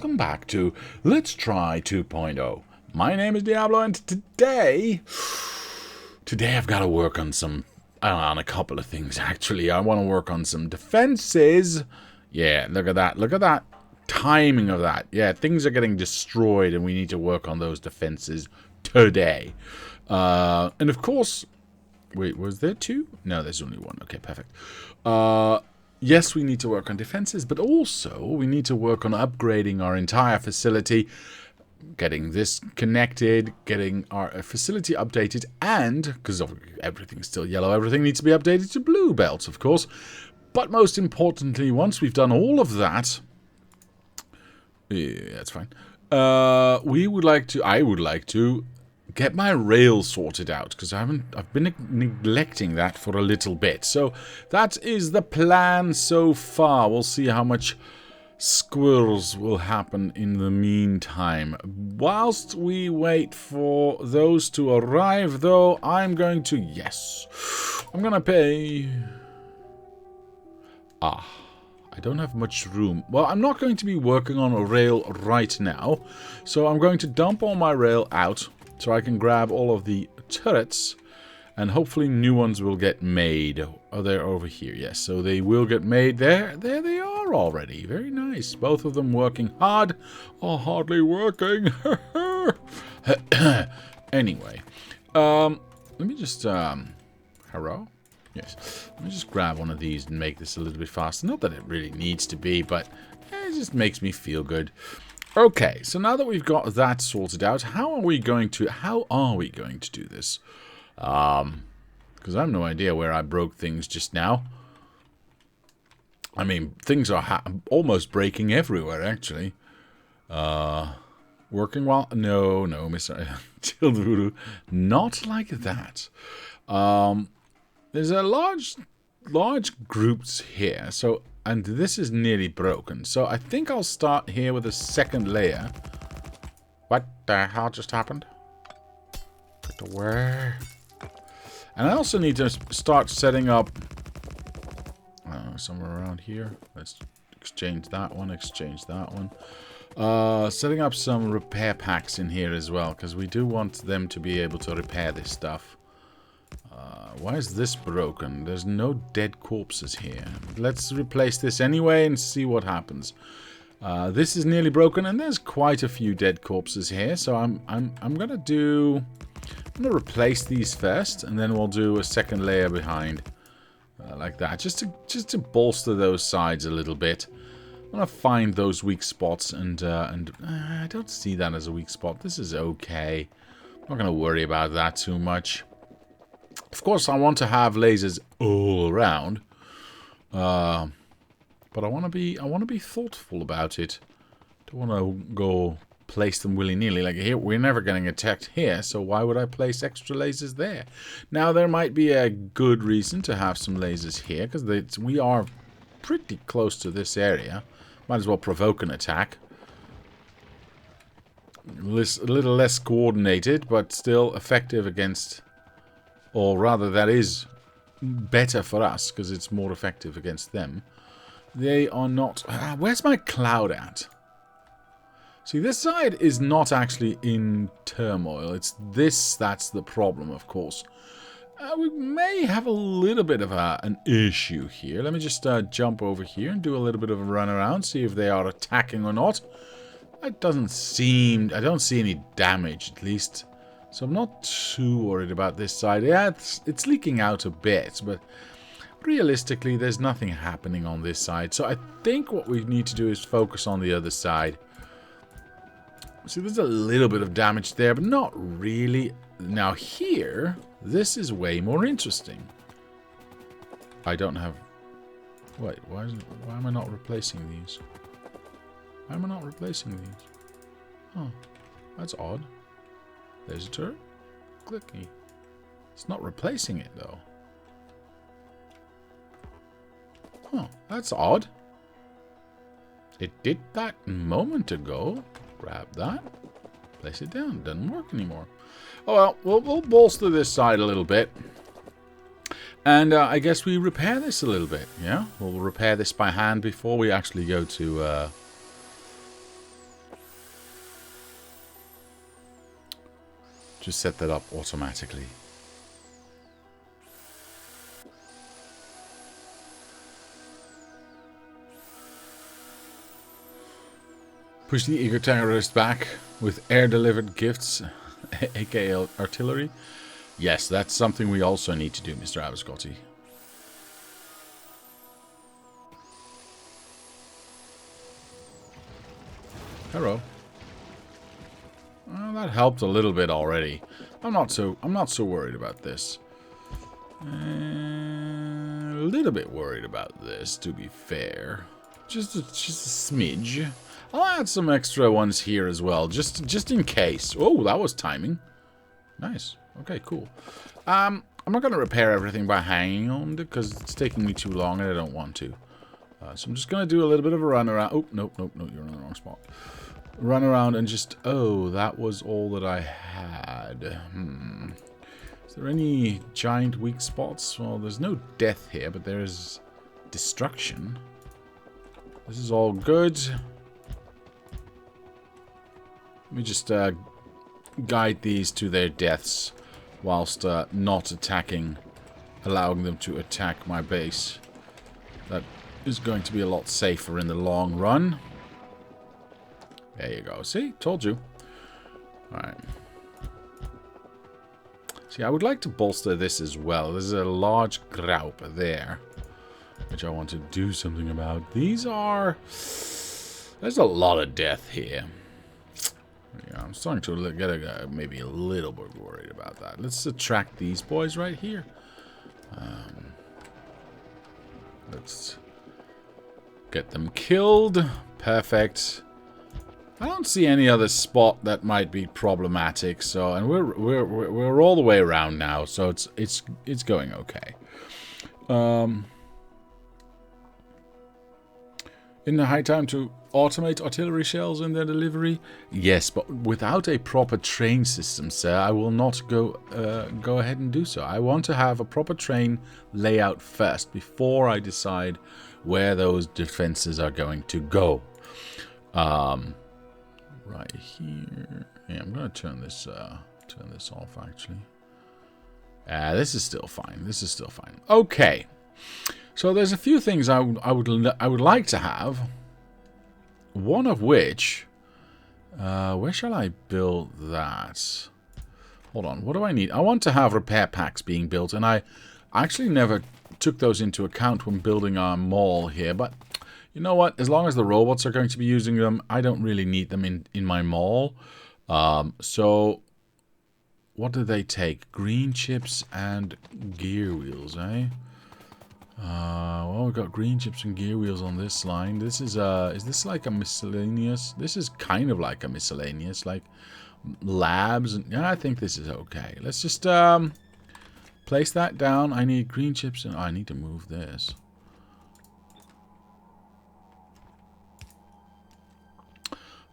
welcome back to Let's Try 2.0. My name is Diablo, and today I've got to work on on a couple of things, actually. I want to work on some defenses. Yeah, look at that timing of that. Yeah, things are getting destroyed, and we need to work on those defenses today. And of course, wait, was there two? No, there's only one. Okay, perfect. Yes, we need to work on defenses, but also we need to work on upgrading our entire facility, getting this connected, getting our facility updated, and, because everything's still yellow, everything needs to be updated to blue belts, of course. But most importantly, once we've done all of that, yeah, that's fine, I would like to get my rail sorted out, because I've been neglecting that for a little bit. So that is the plan so far. We'll see how much squirrels will happen in the meantime. Whilst we wait for those to arrive, though, I'm going to pay. I don't have much room. Well, I'm not going to be working on a rail right now, so I'm going to dump all my rail out, so I can grab all of the turrets, and hopefully new ones will get made. Oh, they're over here. Yes, so they will get made. There they are already. Very nice. Both of them working hard. Or hardly working. Anyway. Let me just, hello? Yes. Let me just grab one of these and make this a little bit faster. Not that it really needs to be, but it just makes me feel good. Okay, so now that we've got that sorted out, how are we going to do this? Because I have no idea where I broke things just now. I mean, things are almost breaking everywhere, actually. Working well? No, Mr. Chill Voodoo. Not like that. There's a large groups here, so... And this is nearly broken. So I think I'll start here with a second layer. What the hell just happened? Where? And I also need to start setting up... somewhere around here. Let's exchange that one, setting up some repair packs in here as well, because we do want them to be able to repair this stuff. Why is this broken? There's no dead corpses here. Let's replace this anyway and see what happens. This is nearly broken, and there's quite a few dead corpses here. So I'm gonna replace these first, and then we'll do a second layer behind, like that, just to bolster those sides a little bit. I'm gonna find those weak spots, and I don't see that as a weak spot. This is okay. I'm not gonna worry about that too much. Of course, I want to have lasers all around, but I want to be thoughtful about it. Don't want to go place them willy-nilly. Like here, we're never getting attacked here, so why would I place extra lasers there? Now, there might be a good reason to have some lasers here, because we are pretty close to this area. Might as well provoke an attack. A little less coordinated, but still effective against... Or rather, that is better for us, because it's more effective against them. They are not... where's my cloud at? See, this side is not actually in turmoil. It's this that's the problem, of course. We may have a little bit of an issue here. Let me just jump over here and do a little bit of a run around, see if they are attacking or not. It doesn't seem... I don't see any damage, at least... So I'm not too worried about this side. Yeah, it's leaking out a bit, but realistically, there's nothing happening on this side. So I think what we need to do is focus on the other side. See, there's a little bit of damage there, but not really. Now here, this is way more interesting. I don't have... Wait, why am I not replacing these? Why am I not replacing these? Oh, that's odd. There's a turret. Clicky. It's not replacing it, though. Huh, that's odd. It did that a moment ago. Grab that. Place it down. Doesn't work anymore. Oh, well, we'll bolster this side a little bit. And I guess we repair this a little bit, yeah? We'll repair this by hand before we actually go to to set that up automatically. Push the eco-terrorist back with air-delivered gifts, aka artillery. Yes, that's something we also need to do, Mr. Abiscotti. Hello. Well, that helped a little bit already. I'm not so worried about this. A little bit worried about this, to be fair. Just a smidge. I'll add some extra ones here as well, just in case. Oh, that was timing. Nice. Okay, cool. I'm not going to repair everything by hanging on it because it's taking me too long and I don't want to. So I'm just going to do a little bit of a run around. Oh, nope, you're in the wrong spot. Run around and just... Oh, that was all that I had. Is there any giant weak spots? Well, there's no death here, but there is destruction. This is all good. Let me just guide these to their deaths whilst not attacking, allowing them to attack my base. That is going to be a lot safer in the long run. There you go. See? Told you. Alright. See, I would like to bolster this as well. There's a large group there, which I want to do something about. These are... There's a lot of death here. Yeah, I'm starting to get maybe a little bit worried about that. Let's attract these boys right here. Let's get them killed. Perfect. I don't see any other spot that might be problematic. So, and we're all the way around now, so it's going okay. In the high time to automate artillery shells in their delivery? Yes, but without a proper train system, sir, I will not go ahead and do so. I want to have a proper train layout first before I decide where those defenses are going to go. Right here. Yeah, I'm going to turn this off actually. This is still fine. This is still fine. Okay. So there's a few things I would like to have. One of which, where shall I build that? Hold on, what do I need? I want to have repair packs being built, and I actually never took those into account when building our mall here. But you know what? As long as the robots are going to be using them, I don't really need them in my mall. So what do they take? Green chips and gear wheels, eh? Well, we've got green chips and gear wheels on this line. This is this like a miscellaneous? This is kind of like a miscellaneous, like labs. And yeah, I think this is okay. Let's just place that down. I need green chips and I need to move this.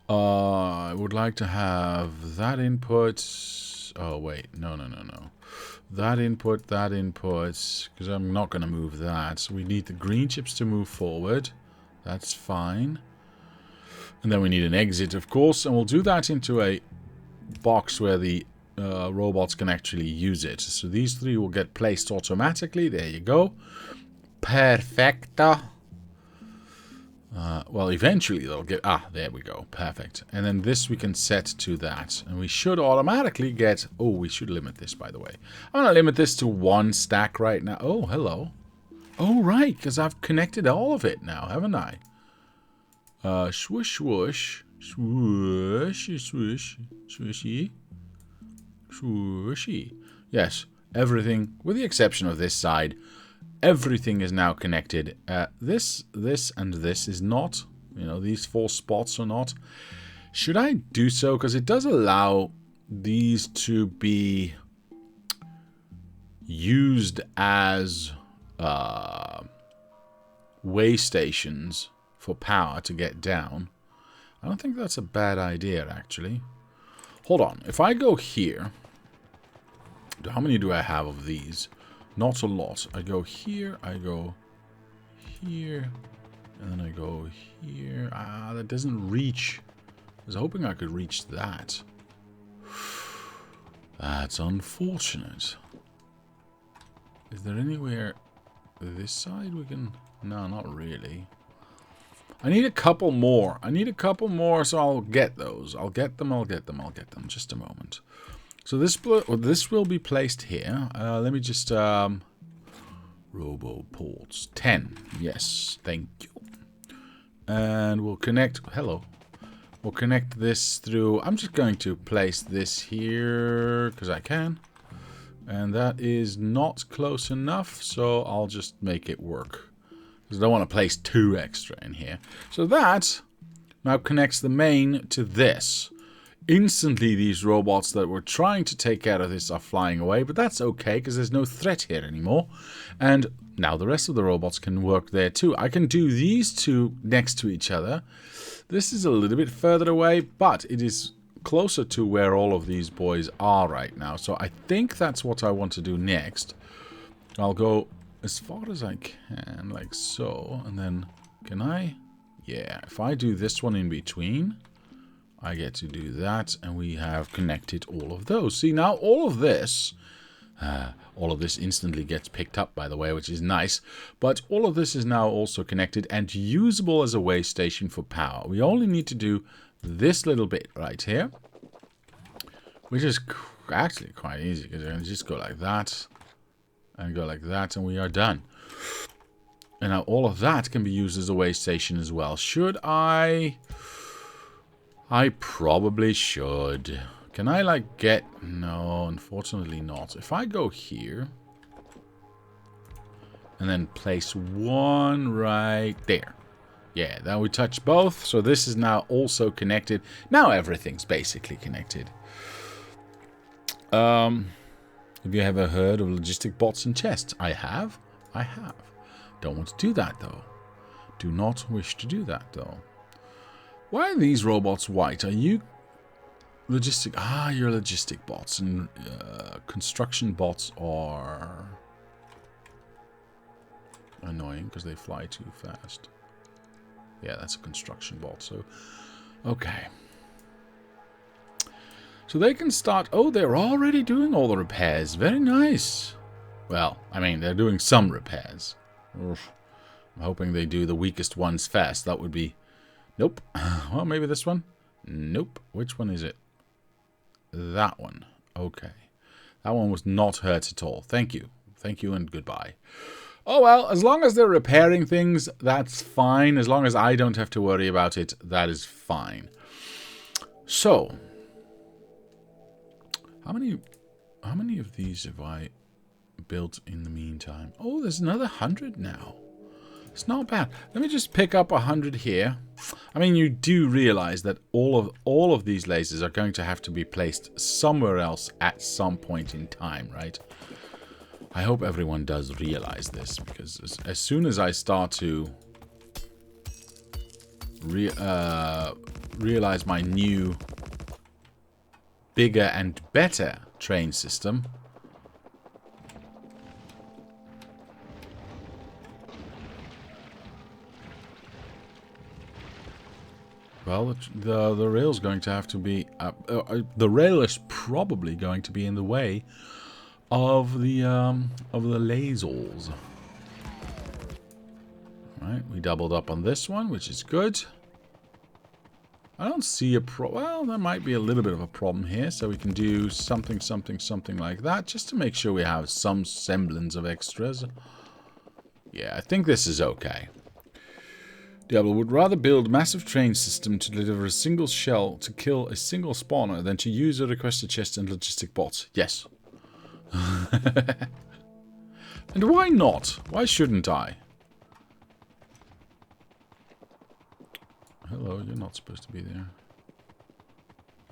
I would like to have that input. Oh wait, no. That input, because I'm not going to move that. So we need the green chips to move forward. That's fine. And then we need an exit, of course, and we'll do that into a box where the robots can actually use it. So these three will get placed automatically. There you go. Perfecto. Well, eventually they'll get... Ah, there we go. Perfect. And then this we can set to that. And we should automatically get... Oh, we should limit this, by the way. I'm going to limit this to 1 stack right now. Oh, hello. Oh, right, because I've connected all of it now, haven't I? Swoosh, swoosh. Swoosh, swoosh. Swooshy. Swooshy. Yes, everything, with the exception of this side... Everything is now connected. This, and this is not. You know, these 4 spots are not. Should I do so? Because it does allow these to be used as way stations for power to get down. I don't think that's a bad idea, actually. Hold on. If I go here... How many do I have of these? Not a lot. I go here, I go here, and then I go here. Ah, that doesn't reach. I was hoping I could reach that. That's unfortunate. Is there anywhere this side we can... No, not really. I need a couple more. I need a couple more, so I'll get those. I'll get them. Just a moment. So this will be placed here. Let me just... Robo ports. 10. Yes, thank you. And we'll connect... Hello. We'll connect this through... I'm just going to place this here, because I can. And that is not close enough, so I'll just make it work. Because I don't want to place 2 extra in here. So that now connects the main to this. Instantly, these robots that we're trying to take out of this are flying away, but that's okay, because there's no threat here anymore. And now the rest of the robots can work there too. I can do these two next to each other. This is a little bit further away, but it is closer to where all of these boys are right now. So I think that's what I want to do next. I'll go as far as I can, like so. And then, can I? Yeah, if I do this one in between, I get to do that. And we have connected all of those. See, now all of this instantly gets picked up, by the way, which is nice. But all of this is now also connected and usable as a way station for power. We only need to do this little bit right here, which is actually quite easy, because I can just go like that and go like that, and we are done. And now all of that can be used as a way station as well. Should I? I probably should. Can I, like, get... No, unfortunately not. If I go here and then place one right there. Yeah, then we touch both. So this is now also connected. Now everything's basically connected. Have you ever heard of logistic bots and chests? I have. I have. Don't want to do that, though. Do not wish to do that, though. Why are these robots white? Are you... Logistic... Ah, you're logistic bots. And construction bots are... annoying, because they fly too fast. Yeah, that's a construction bot, so... Okay. So they can start... Oh, they're already doing all the repairs. Very nice. Well, I mean, they're doing some repairs. Oof. I'm hoping they do the weakest ones fast. That would be... Nope. Well, maybe this one? Nope. Which one is it? That one. Okay. That one was not hurt at all. Thank you. Thank you and goodbye. Oh, well, as long as they're repairing things, that's fine. As long as I don't have to worry about it, that is fine. So... How many of these have I built in the meantime? Oh, there's another 100 now. It's not bad. Let me just pick up 100 here. I mean, you do realize that all of these lasers are going to have to be placed somewhere else at some point in time, right? I hope everyone does realize this, because as soon as I start to realize my new bigger and better train system, well, the rail's going to have to be the rail is probably going to be in the way of the lasers. Right, we doubled up on this one, which is good. I don't see a well, there might be a little bit of a problem here, so we can do something like that, just to make sure we have some semblance of extras. Yeah, I think this is okay. Diablo would rather build a massive train system to deliver a single shell to kill a single spawner than to use a requested chest and logistic bots. Yes. And why not? Why shouldn't I? Hello, you're not supposed to be there.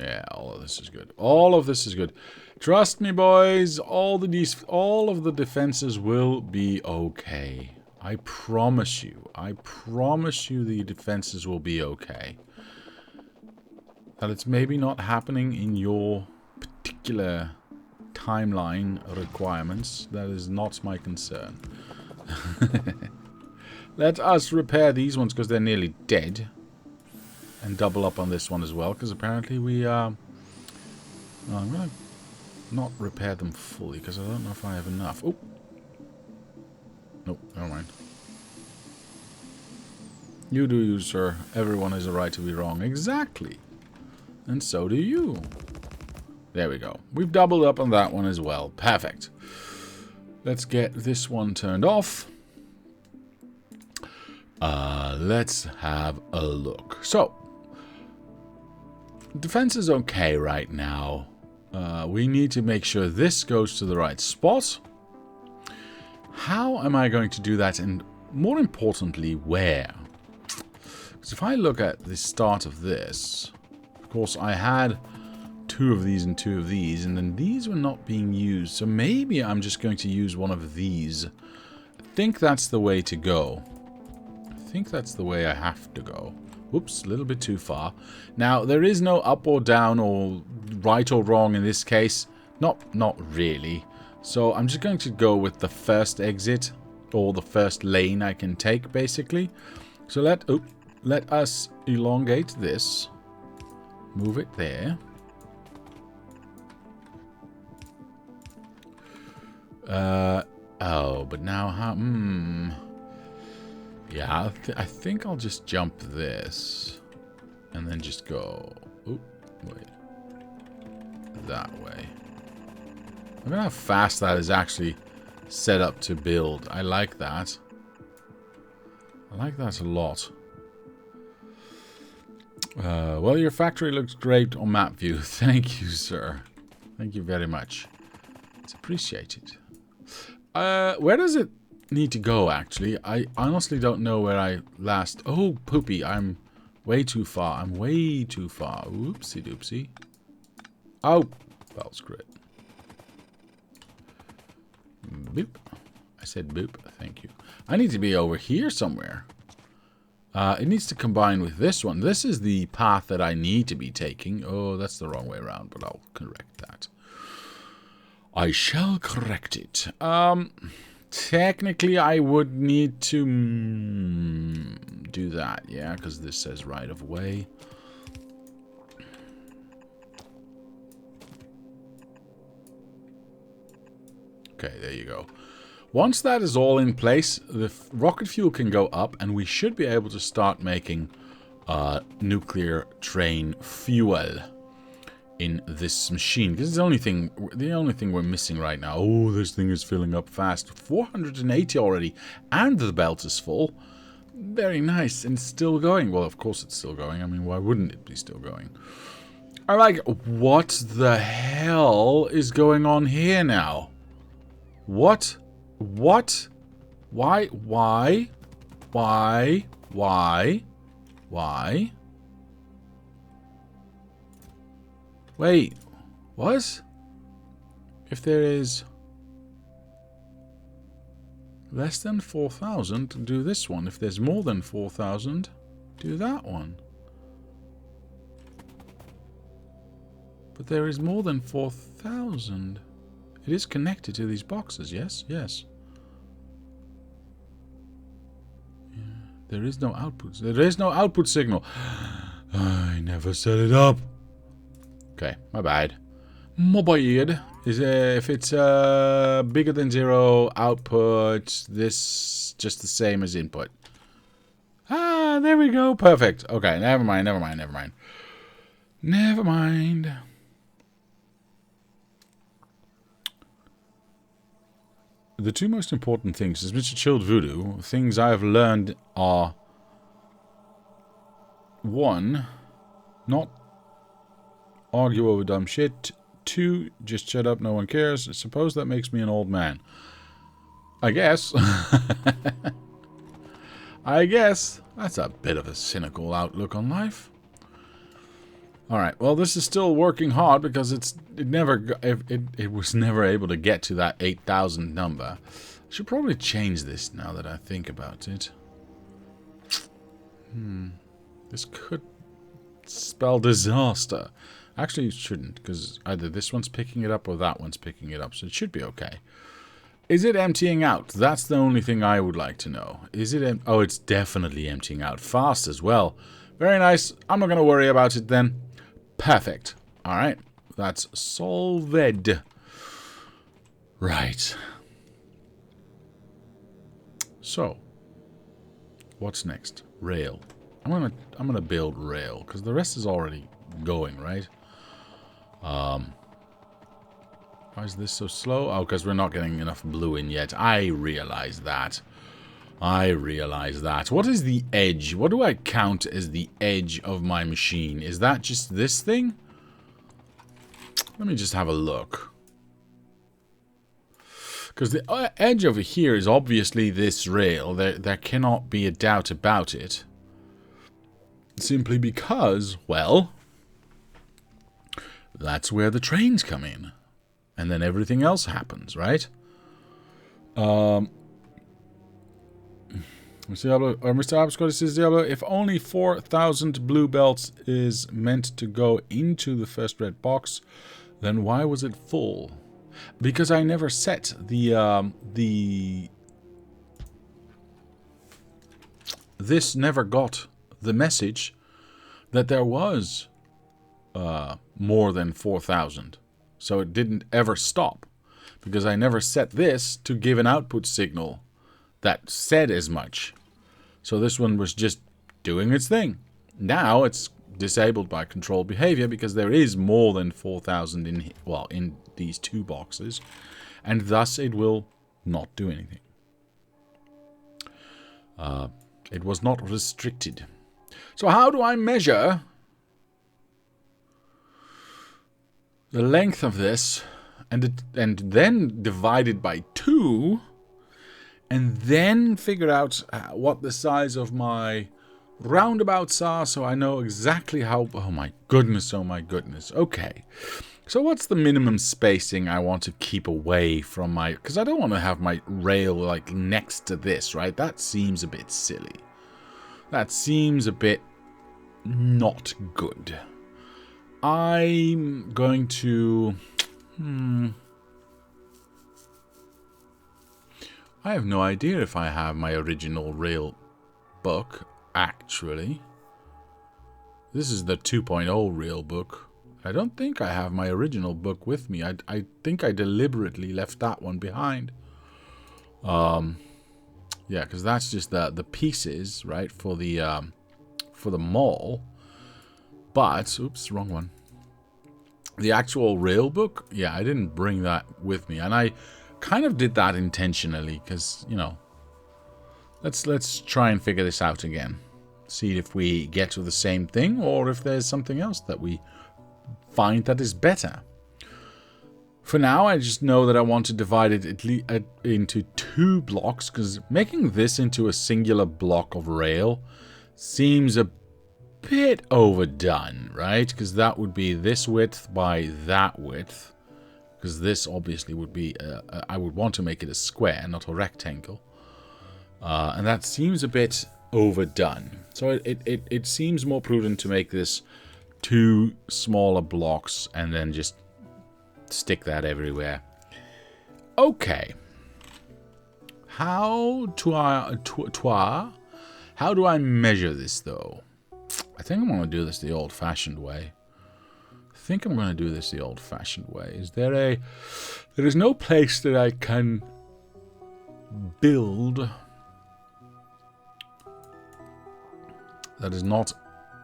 Yeah, all of this is good. All of this is good. Trust me, boys. All of the defenses will be okay. I promise you. I promise you the defenses will be okay. That it's maybe not happening in your particular timeline requirements. That is not my concern. Let us repair these ones because they're nearly dead. And double up on this one as well, because apparently we I'm gonna not repair them fully, because I don't know if I have enough. Oh. Nope, never mind. You do you, sir. Everyone has a right to be wrong. Exactly. And so do you. There we go. We've doubled up on that one as well. Perfect. Let's get this one turned off. Let's have a look. So, defense is okay right now. We need to make sure this goes to the right spot. How am I going to do that? And more importantly, where? Because if I look at the start of this, of course, I had 2 of these and 2 of these, and then these were not being used. So maybe I'm just going to use one of these. I think that's the way to go. I think that's the way I have to go. Whoops, a little bit too far. Now, there is no up or down or right or wrong in this case. Not really. So I'm just going to go with the first exit, or the first lane I can take, basically. So let us elongate this. Move it there. Oh, but now how... Yeah, I think I'll just jump this. And then just go... Oop, wait. That way. Look at how fast that is actually set up to build. I like that. I like that a lot. Well, your factory looks great on map view. Thank you, sir. Thank you very much. It's appreciated. Where does it need to go, actually? I honestly don't know where I last... Oh, poopy. I'm way too far. I'm way too far. Oopsie doopsie. Oh. Well, screw it. Boop. I said boop. Thank you. I need to be over here somewhere. It needs to combine with this one. This is the path that I need to be taking. Oh, that's the wrong way around, but I'll correct that. I shall correct it. Technically, I would need to do that. Yeah, because this says right of way. Okay, there you go. Once that is all in place, the rocket fuel can go up, and we should be able to start making nuclear train fuel in this machine. This is the only thing we're missing right now. Oh, this thing is filling up fast. 480 already, and the belt is full. Very nice, and still going. Well, of course it's still going. I mean, why wouldn't it be still going? I'm like, what the hell is going on here now? What? What? Why? Why? Why? Why? Why? Wait. What? If there is less than 4,000, do this one. If there's more than 4,000, do that one. But there is more than 4,000. It is connected to these boxes, yes? Yes. Yeah. There is no output. There is no output signal. I never set it up. Okay, my bad. My bad. Is if it's bigger than 0 output, this just the same as input. Ah, there we go. Perfect. Okay, never mind, never mind, never mind. Never mind. The 2 most important things, as Mr. Chilled Voodoo, things I have learned are 1, not argue over dumb shit. 2, just shut up, no one cares. Suppose that makes me an old man. I guess. I guess. That's a bit of a cynical outlook on life. Alright, well this is still working hard because it was never able to get to that 8,000 number. I should probably change this now that I think about it. This could spell disaster. Actually, it shouldn't, because either this one's picking it up or that one's picking it up, so it should be okay. Is it emptying out? That's the only thing I would like to know. Is it oh, it's definitely emptying out fast as well. Very nice. I'm not going to worry about it then. Perfect. Alright. That's solved. Right. So, what's next? Rail. I'm gonna build rail because the rest is already going, right? Why is this so slow? Oh, because we're not getting enough blue in yet. I realize that. What is the edge? What do I count as the edge of my machine? Is that just this thing? Let me just have a look. Because the edge over here is obviously this rail. There cannot be a doubt about it. Simply because, well, that's where the trains come in. And then everything else happens, right? Mr. Abscott says, Diablo, if only 4,000 blue belts is meant to go into the first red box, then why was it full? Because I never set this never got the message that there was more than 4,000. So it didn't ever stop. Because I never set this to give an output signal that said as much. So this one was just doing its thing. Now it's disabled by controlled behavior because there is more than 4,000 in these two boxes, and thus it will not do anything. It was not restricted. So how do I measure the length of this and then divide it by 2 and then figure out what the size of my roundabouts are so I know exactly how... Oh my goodness, oh my goodness. Okay. So what's the minimum spacing I want to keep away from my... Because I don't want to have my rail like next to this, right? That seems a bit silly. That seems a bit not good. I'm going to... I have no idea if I have my original rail book, actually. This is the 2.0 rail book. I don't think I have my original book with me. I think I deliberately left that one behind. Yeah, because that's just the pieces, right, for the mall. But, oops, wrong one. The actual rail book, yeah, I didn't bring that with me. And I kind of did that intentionally because, you know, let's try and figure this out again. See if we get to the same thing or if there's something else that we find that is better. For now, I just know that I want to divide it into 2 blocks because making this into a singular block of rail seems a bit overdone, right? Because that would be this width by that width. Because this obviously would be... I would want to make it a square, not a rectangle. And that seems a bit overdone. So it seems more prudent to make this 2 smaller blocks and then just stick that everywhere. Okay. How do I measure this, though? I think I'm going to do this the old-fashioned way. There is no place that I can build that is not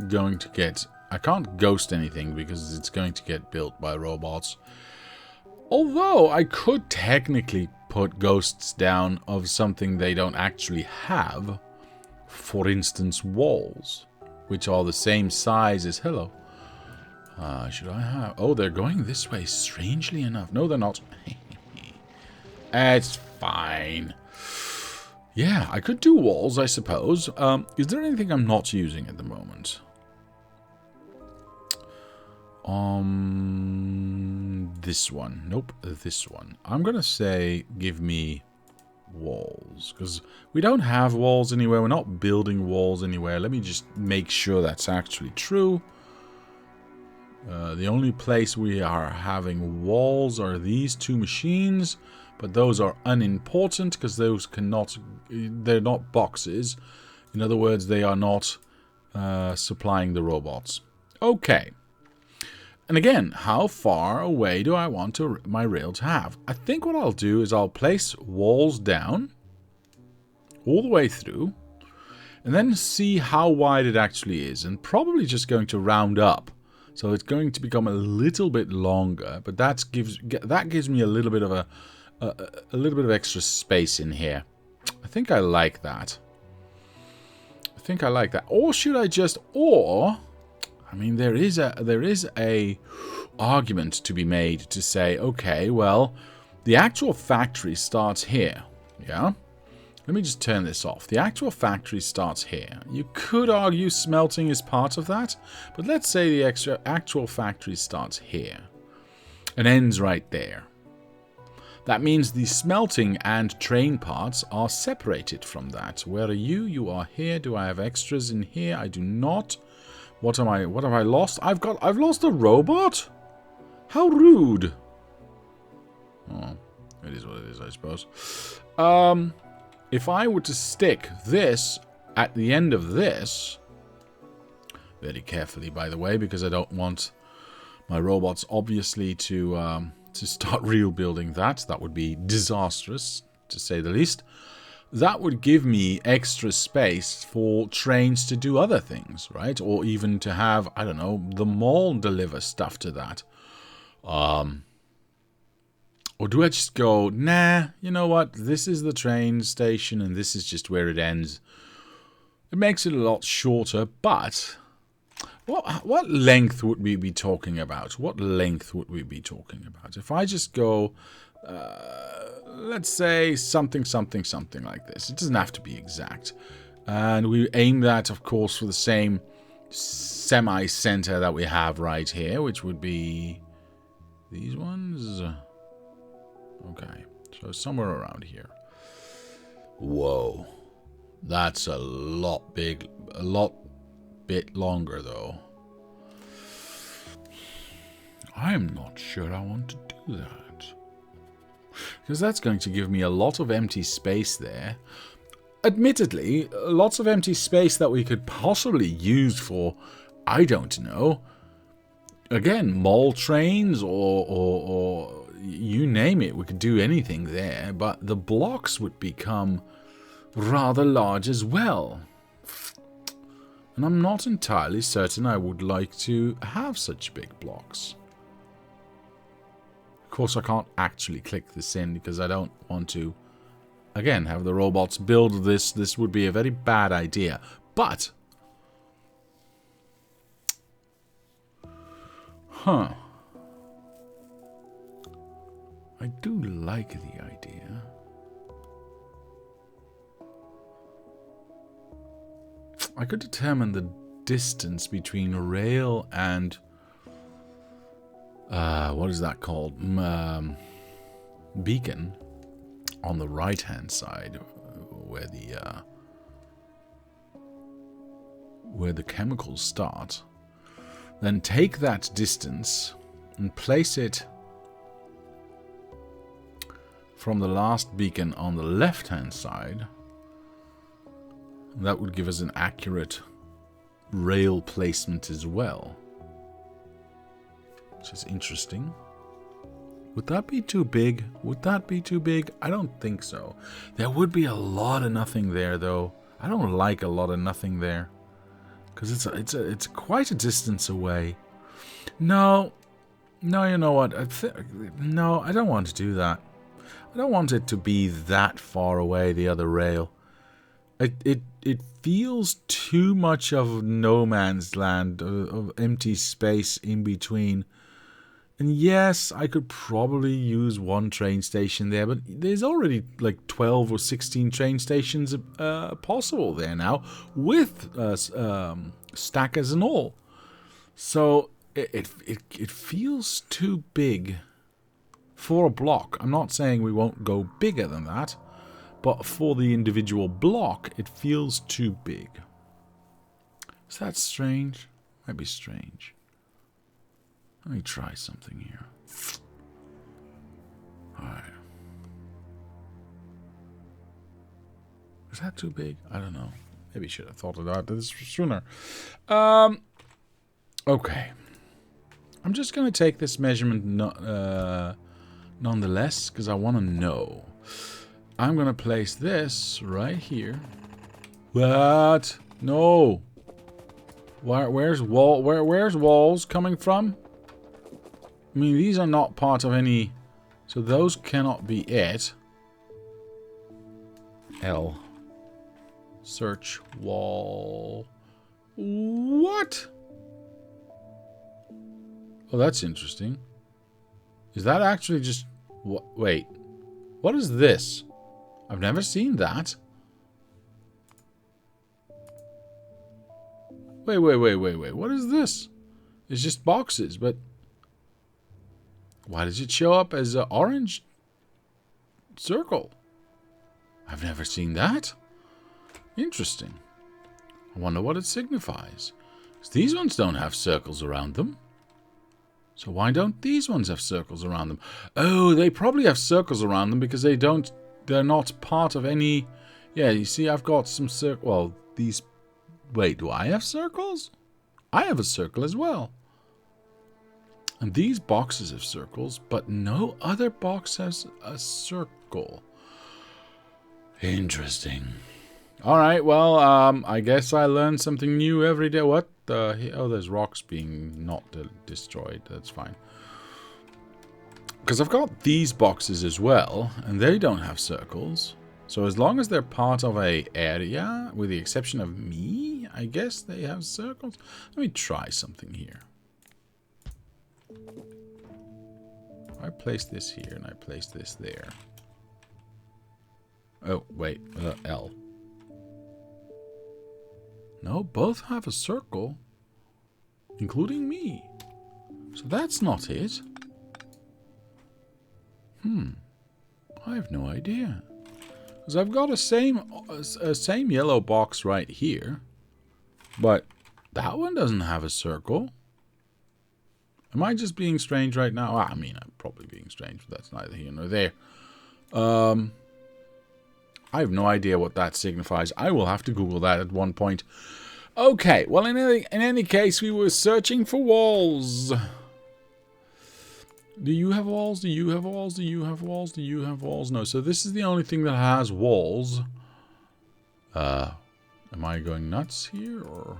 going to get... I can't ghost anything because it's going to get built by robots. Although I could technically put ghosts down of something they don't actually have. For instance, walls, which are the same size as... Hello. Should I have... Oh, they're going this way, strangely enough. No, they're not. It's fine. Yeah, I could do walls, I suppose. Is there anything I'm not using at the moment? This one. Nope, this one. I'm gonna say give me walls, because we don't have walls anywhere. We're not building walls anywhere. Let me just make sure that's actually true. The only place we are having walls are these 2 machines, but those are unimportant because those cannot... They're not boxes. In other words, they are not supplying the robots. Okay. And again, how far away do I want my rail to have? I think what I'll do is I'll place walls down all the way through and then see how wide it actually is, and probably just going to round up. So it's going to become a little bit longer, but that gives me a little bit of a little bit of extra space in here. I think I like that. Or should I just I mean, there is a argument to be made to say, okay, well, the actual factory starts here. Yeah? Let me just turn this off. The actual factory starts here. You could argue smelting is part of that, but let's say the actual factory starts here and ends right there. That means the smelting and train parts are separated from that. Where are you? You are here. Do I have extras in here? I do not. What have I lost? I've lost a robot? How rude. Oh, it is what it is, I suppose. If I were to stick this at the end of this, very carefully, by the way, because I don't want my robots, obviously, to start rebuilding that. That would be disastrous, to say the least. That would give me extra space for trains to do other things, right? Or even to have, I don't know, the mall deliver stuff to that. Or do I just go, nah, you know what? This is the train station and this is just where it ends. It makes it a lot shorter, but what length would we be talking about? What length would we be talking about? If I just go, let's say something like this. It doesn't have to be exact. And we aim that, of course, for the same semi-center that we have right here, which would be these ones. Okay, so somewhere around here. Whoa. That's a lot bit longer, though. I'm not sure I want to do that. Because that's going to give me a lot of empty space there. Admittedly, lots of empty space that we could possibly use for, I don't know, again, mall trains or you name it. We could do anything there, but the blocks would become rather large as well. And I'm not entirely certain I would like to have such big blocks. Of course, I can't actually click this in because I don't want to, again, have the robots build this. This would be a very bad idea. But, I do like the idea. I could determine the distance between rail and what is that called? Beacon on the right hand side where the chemicals start. Then take that distance and place it from the last beacon on the left hand side. That would give us an accurate rail placement as well. Which is interesting. Would that be too big? Would that be too big? I don't think so. There would be a lot of nothing there, though. I don't like a lot of nothing there. Because it's quite a distance away. No, you know what? No, I don't want to do that. I don't want it to be that far away, the other rail. It feels too much of no man's land, of empty space in between. And yes, I could probably use one train station there, but there's already like 12 or 16 train stations possible there now, with stackers and all. So it feels too big for a block. I'm not saying we won't go bigger than that, but for the individual block, it feels too big. Is that strange? Might be strange. Let me try something here. Alright. Is that too big? I don't know. Maybe I should have thought of that this sooner. Okay. I'm just going to take this measurement nonetheless, because I want to know. I'm going to place this right here. What? No. Where's walls coming from? I mean, these are not part of any... So those cannot be it. L. Search wall. What? Oh, that's interesting. Is that actually just... Wait. What is this? I've never seen that. Wait. What is this? It's just boxes, but... Why does it show up as an orange circle? I've never seen that. Interesting. I wonder what it signifies. 'Cause these ones don't have circles around them. So why don't these ones have circles around them? Oh, they probably have circles around them because they're not part of any... Yeah, you see, I've got some well, these... Wait, do I have circles? I have a circle as well. And these boxes have circles, but no other box has a circle. Interesting. Alright, well, I guess I learn something new every day. What? Oh, there's rocks being not destroyed. That's fine. Because I've got these boxes as well, and they don't have circles. So as long as they're part of a area, with the exception of me, I guess they have circles. Let me try something here. I place this here and I place this there. Oh, wait, L. No, both have a circle, including me. So that's not it. I have no idea. Because I've got a same yellow box right here, but that one doesn't have a circle. Am I just being strange right now? I mean, I'm probably being strange, but that's neither here nor there. I have no idea what that signifies. I will have to Google that at one point. Okay, well, in any case, we were searching for walls. Do you have walls? Do you have walls? Do you have walls? Do you have walls? No, so this is the only thing that has walls. Am I going nuts here, or...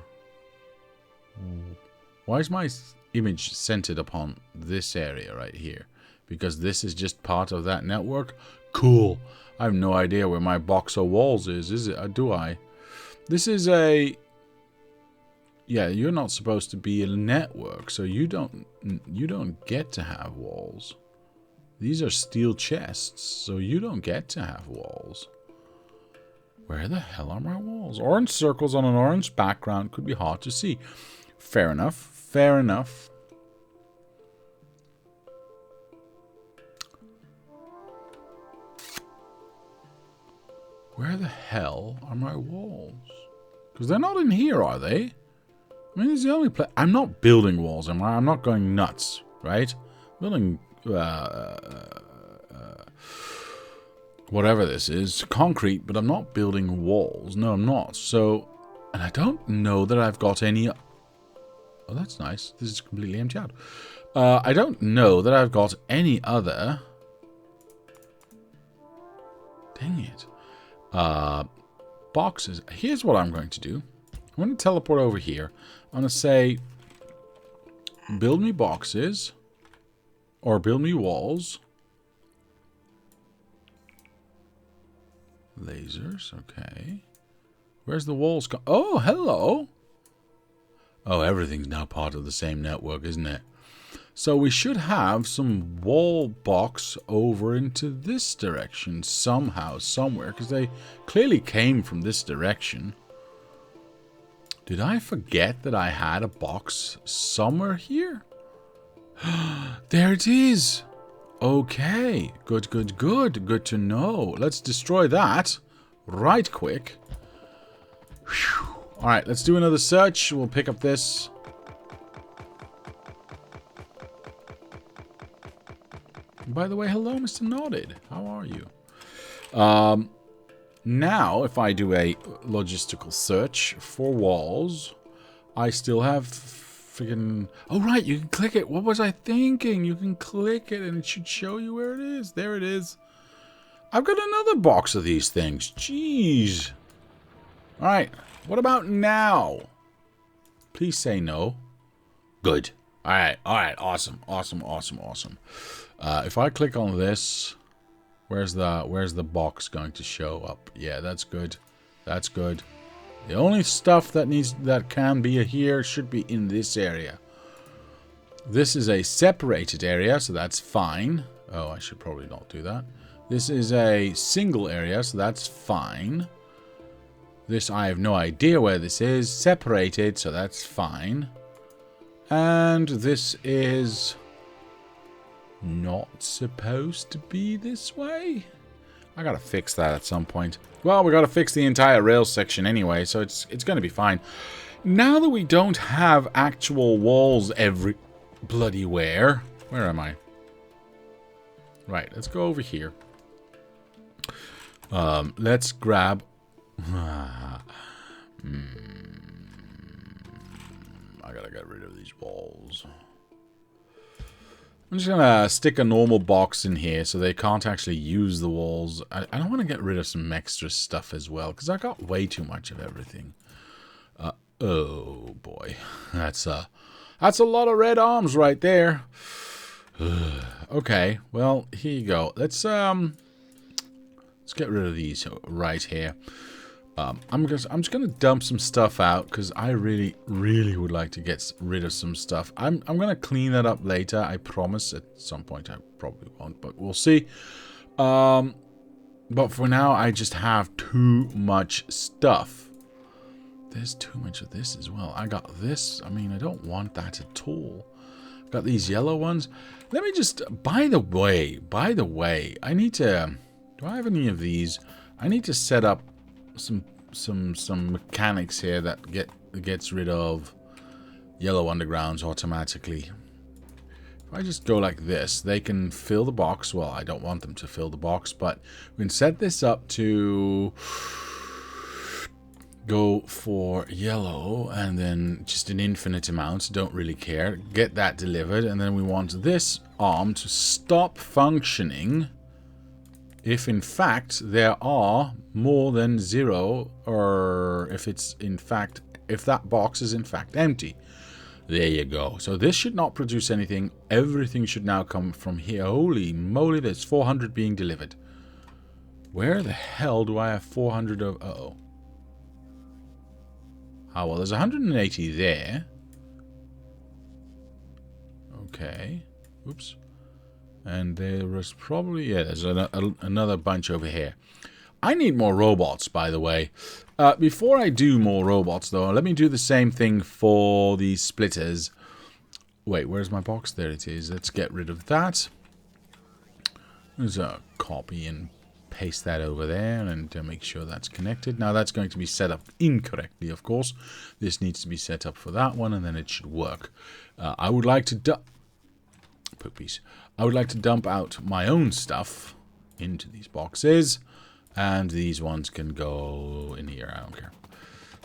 Why is my image centered upon this area right here? Because this is just part of that network? Cool. I have no idea where my box of walls is it? Do I? This is a... Yeah, you're not supposed to be a network, so you don't get to have walls. These are steel chests, so you don't get to have walls. Where the hell are my walls? Orange circles on an orange background could be hard to see. Fair enough. Fair enough. Where the hell are my walls? Because they're not in here, are they? I mean, it's the only place... I'm not building walls, am I? I'm not going nuts, right? Building... whatever this is. Concrete, but I'm not building walls. No, I'm not. So... And I don't know that I've got any... Oh, that's nice. This is completely empty out. I don't know that I've got any other... Dang it. Boxes. Here's what I'm going to do. I'm going to teleport over here. I'm going to say, build me boxes, or build me walls. Lasers, okay. Where's the walls? Oh, hello. Oh, everything's now part of the same network, isn't it? So we should have some wall box over into this direction somehow, somewhere, because they clearly came from this direction. Did I forget that I had a box somewhere here? There it is. Okay. Good, good, good. Good to know. Let's destroy that right quick. Whew. All right, let's do another search. We'll pick up this. By the way, hello, Mr. Nodded. How are you? Now, if I do a logistical search for walls, I still have friggin'... Oh, right, you can click it. What was I thinking? You can click it and it should show you where it is. There it is. I've got another box of these things. Jeez. Alright, what about now? Please say no. Good. Alright, awesome. If I click on this, where's the box going to show up? Yeah, that's good. That's good. The only stuff that can be here should be in this area. This is a separated area, so that's fine. Oh, I should probably not do that. This is a single area, so that's fine. This, I have no idea where this is. Separated, so that's fine. And this is not supposed to be this way. I gotta fix that at some point. Well, we gotta fix the entire rail section anyway, so it's gonna be fine. Now that we don't have actual walls every bloody where am I? Right, let's go over here. Let's grab... I gotta get rid of these walls. I'm just gonna stick a normal box in here so they can't actually use the walls. I don't want to get rid of some extra stuff as well, because I got way too much of everything. Oh boy, that's a lot of red arms right there. Okay, well, here you go. Let's get rid of these right here. I'm just gonna dump some stuff out because I really would like to get rid of some stuff. I'm gonna clean that up later. I promise. At some point, I probably won't, but we'll see. But for now, I just have too much stuff. There's too much of this as well. I got this. I mean, I don't want that at all. I've got these yellow ones. Let me just. By the way, I need to. Do I have any of these? I need to set up some mechanics here that gets rid of yellow undergrounds automatically. If I just go like this, they can fill the box. Well, I don't want them to fill the box, but we can set this up to go for yellow and then just an infinite amount. Don't really care. Get that delivered, and then we want this arm to stop functioning if in fact there are more than 0, or if that box is in fact empty. There you go. So this should not produce anything. Everything should now come from here. Holy moly, there's 400 being delivered. Where the hell do I have 400 of... Uh-oh. Ah, well, there's 180 there. Okay. Oops. And there was probably... Yeah, there's another bunch over here. I need more robots, by the way. Before I do more robots, though, let me do the same thing for these splitters. Wait, where's my box? There it is. Let's get rid of that. There's a copy and paste that over there and make sure that's connected. Now, that's going to be set up incorrectly, of course. This needs to be set up for that one, and then it should work. I would like to... Poopies. I would like to dump out my own stuff into these boxes. And these ones can go in here. I don't care.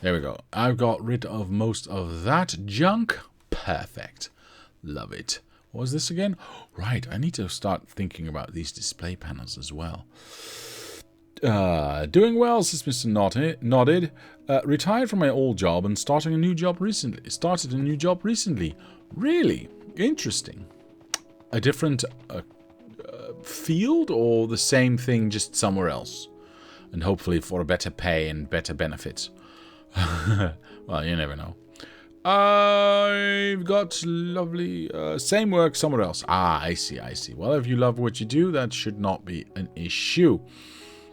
There we go. I've got rid of most of that junk. Perfect. Love it. What was this again? Right. I need to start thinking about these display panels as well. Doing well, says Mr. Nodded. Retired from my old job and started a new job recently. Really? Interesting. A different field or the same thing just somewhere else? And hopefully for a better pay and better benefits. Well, you never know. I've got lovely... same work somewhere else. Ah, I see. Well, if you love what you do, that should not be an issue.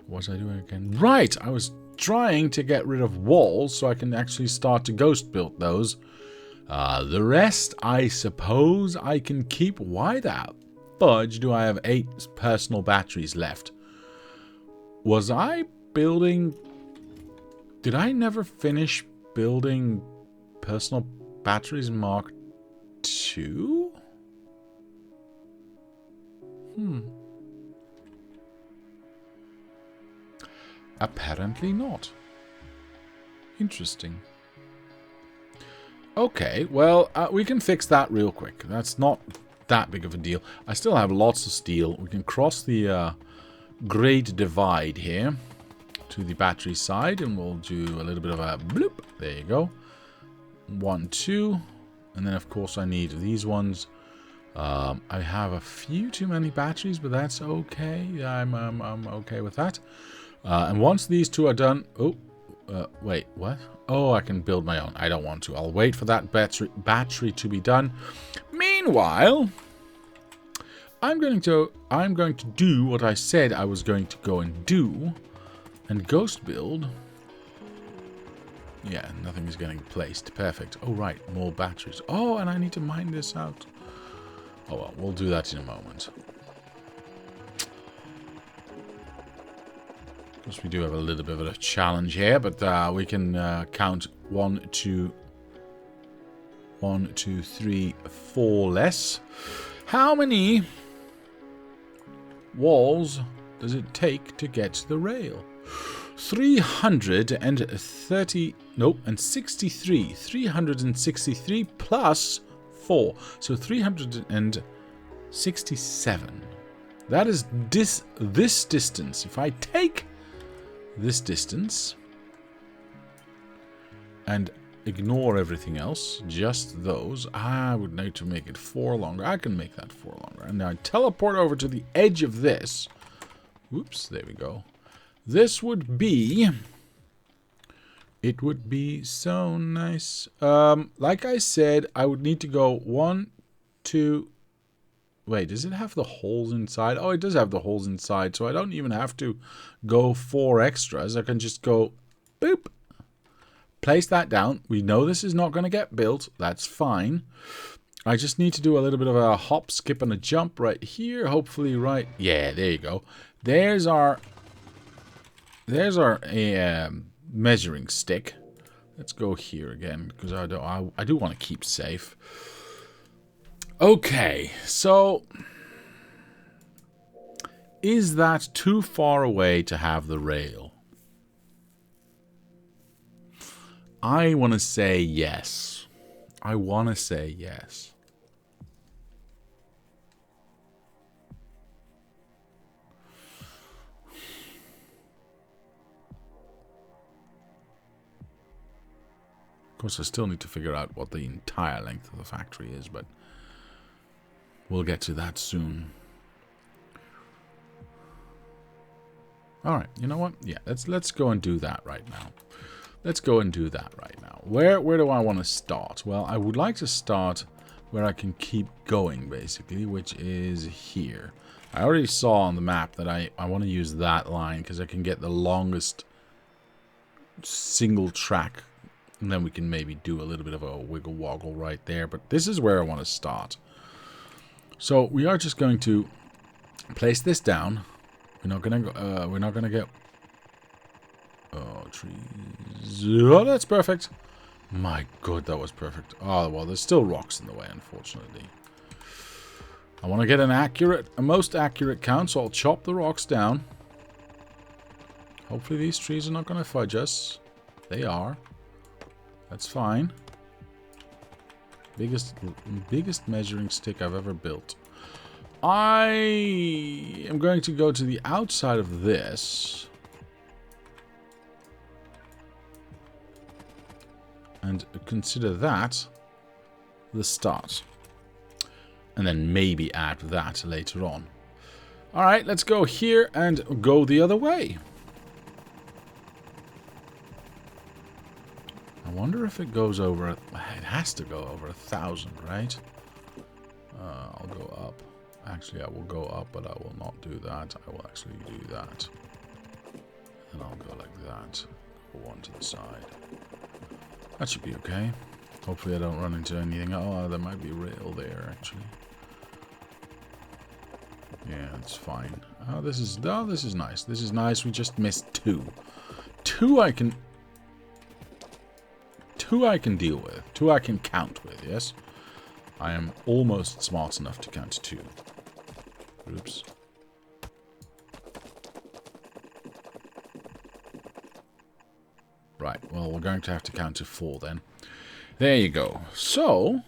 What was I doing again? Right, I was trying to get rid of walls so I can actually start to ghost build those. The rest, I suppose, I can keep. Why the fudge do I have 8 personal batteries left? Was I building... Did I never finish building personal batteries Mark II? Apparently not. Interesting. Okay, well, we can fix that real quick. That's not that big of a deal. I still have lots of steel. We can cross the Great Divide here to the battery side, and we'll do a little bit of a bloop. There you go. 1, 2, and then of course I need these ones. I have a few too many batteries, but that's okay. I'm okay with that. And once these two are done, wait, what? Oh, I can build my own. I don't want to. I'll wait for that battery to be done. Meanwhile, I'm going to do what I said I was going to go and do, and ghost build. Yeah, nothing is getting placed. Perfect. Oh, right, more batteries. Oh, and I need to mine this out. Oh, well, we'll do that in a moment. Because we do have a little bit of a challenge here, but we can count 1, 2, 3, 4 less. How many walls does it take to get to the rail? 330, nope, and 63. 363 plus 4. So 367. That is this distance. If I take this distance and ignore everything else, just those, I would need to make it 4 longer. I can make that 4 longer. And now I teleport over to the edge of this. Whoops, there we go. This would be... It would be so nice. Like I said, I would need to go 1, 2... Wait, does it have the holes inside? Oh, it does have the holes inside, so I don't even have to go 4 extras. I can just go, boop, place that down. We know this is not going to get built. That's fine. I just need to do a little bit of a hop, skip, and a jump right here. Hopefully right... Yeah, there you go. There's our measuring stick. Let's go here again, because I do want to keep safe. Okay, so is that too far away to have the rail? I want to say yes. I want to say yes. Of course, I still need to figure out what the entire length of the factory is, but we'll get to that soon. Alright, you know what? Yeah, let's go and do that right now. Let's go and do that right now. Where do I want to start? Well, I would like to start where I can keep going, basically, which is here. I already saw on the map that I want to use that line because I can get the longest single track. And then we can maybe do a little bit of a wiggle woggle right there. But this is where I want to start. So we are just going to place this down. We're not gonna get... Oh, trees. Oh, that's perfect. My god, that was perfect. Oh, well, there's still rocks in the way, unfortunately. I want to get a most accurate count, so I'll chop the rocks down. Hopefully these trees are not going to fudge us. They are. That's fine. Biggest measuring stick I've ever built. I am going to go to the outside of this. And consider that the start. And then maybe add that later on. Alright, let's go here and go the other way. I wonder if it goes over... It has to go over 1,000, right? I'll go up. Actually, I will go up, but I will not do that. I will actually do that. And I'll go like that. Go one to the side. That should be okay. Hopefully I don't run into anything. Oh, there might be a rail there, actually. Yeah, it's fine. Oh, this is nice. This is nice. We just missed 2. 2 I can deal with. 2 I can count with, yes? I am almost smart enough to count 2. Oops. Right, well, we're going to have to count to 4 then. There you go. So,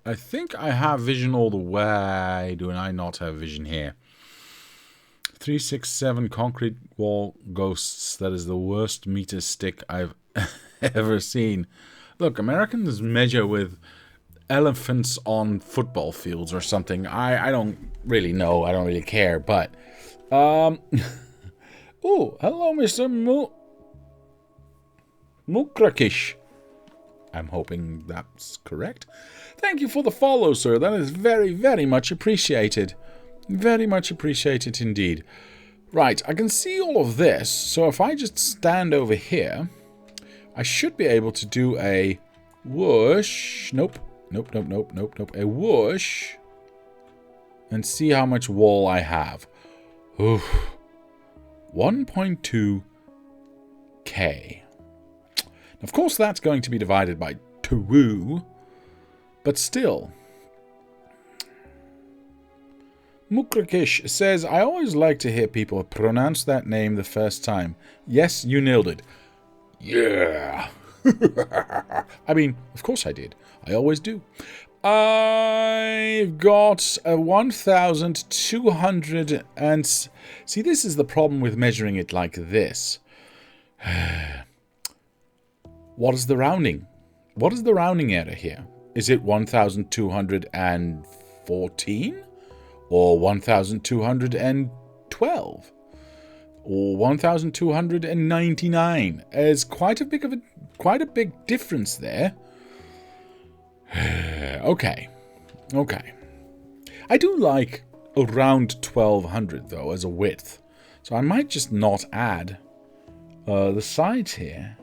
I think I have vision all the way. Do I not have vision here? 367 concrete wall ghosts. That is the worst meter stick I've ever seen. Look, Americans measure with elephants on football fields or something. I don't really know. I don't really care. But, oh, hello, Mr. Mukrakish. I'm hoping that's correct. Thank you for the follow, sir. That is very, very much appreciated. Very much appreciated indeed. Right, I can see all of this. So if I just stand over here, I should be able to do a whoosh. Nope. Nope, nope, nope, nope, nope. A whoosh. And see how much wall I have. Oof. 1.2k. Of course, that's going to be divided by 2, but still. Mukrakish says, I always like to hear people pronounce that name the first time. Yes, you nailed it. Yeah. I mean, of course I did. I always do. I've got a 1,200 and... See, this is the problem with measuring it like this. What is the rounding? What is the rounding error here? Is it 1,214? Or 1,212? Or 1,299? There's quite a big difference there. Okay. Okay. I do like around 1,200 though as a width. So I might just not add the sides here.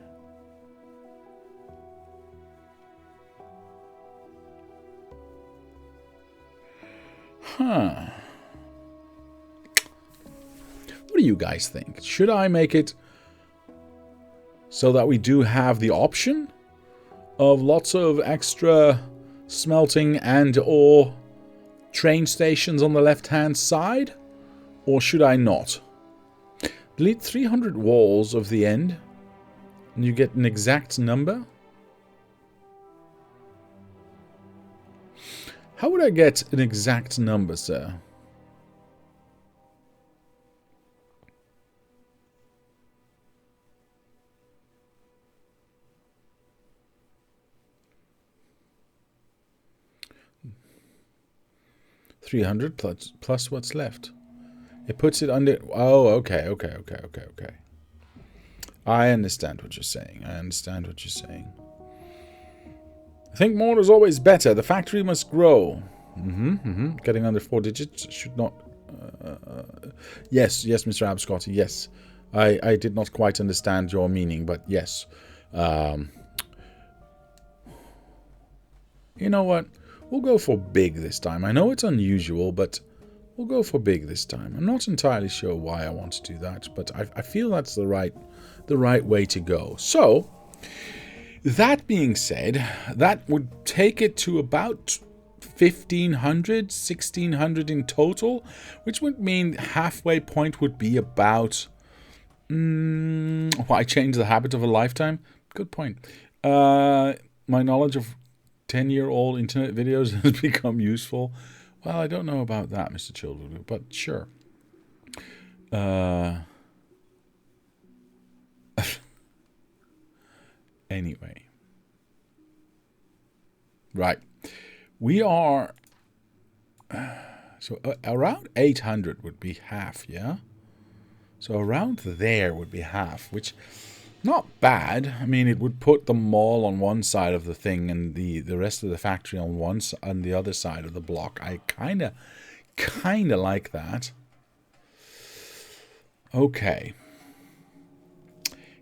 Huh. What do you guys think? Should I make it so that we do have the option of lots of extra smelting and or train stations on the left-hand side? Or should I not? Delete 300 walls of the end and you get an exact number? How would I get an exact number, sir? $300 plus what's left. It puts it under... Oh, okay. I understand what you're saying. I think more is always better. The factory must grow. Getting under 4 digits should not... Yes, Mr. Abscotty, yes. I did not quite understand your meaning, but yes. You know what? We'll go for big this time. I know it's unusual, but we'll go for big this time. I'm not entirely sure why I want to do that, but I feel that's the right way to go. So... that being said, that would take it to about 1,500, 1,600 in total, which would mean halfway point would be about... why change the habit of a lifetime? Good point. My knowledge of 10-year-old internet videos has become useful. Well, I don't know about that, Mr. Children, but sure. Anyway. Right. We are... so around 800 would be half, yeah? So around there would be half, which... not bad. I mean, it would put the mall on one side of the thing and the rest of the factory on the other side of the block. I kind of like that. Okay.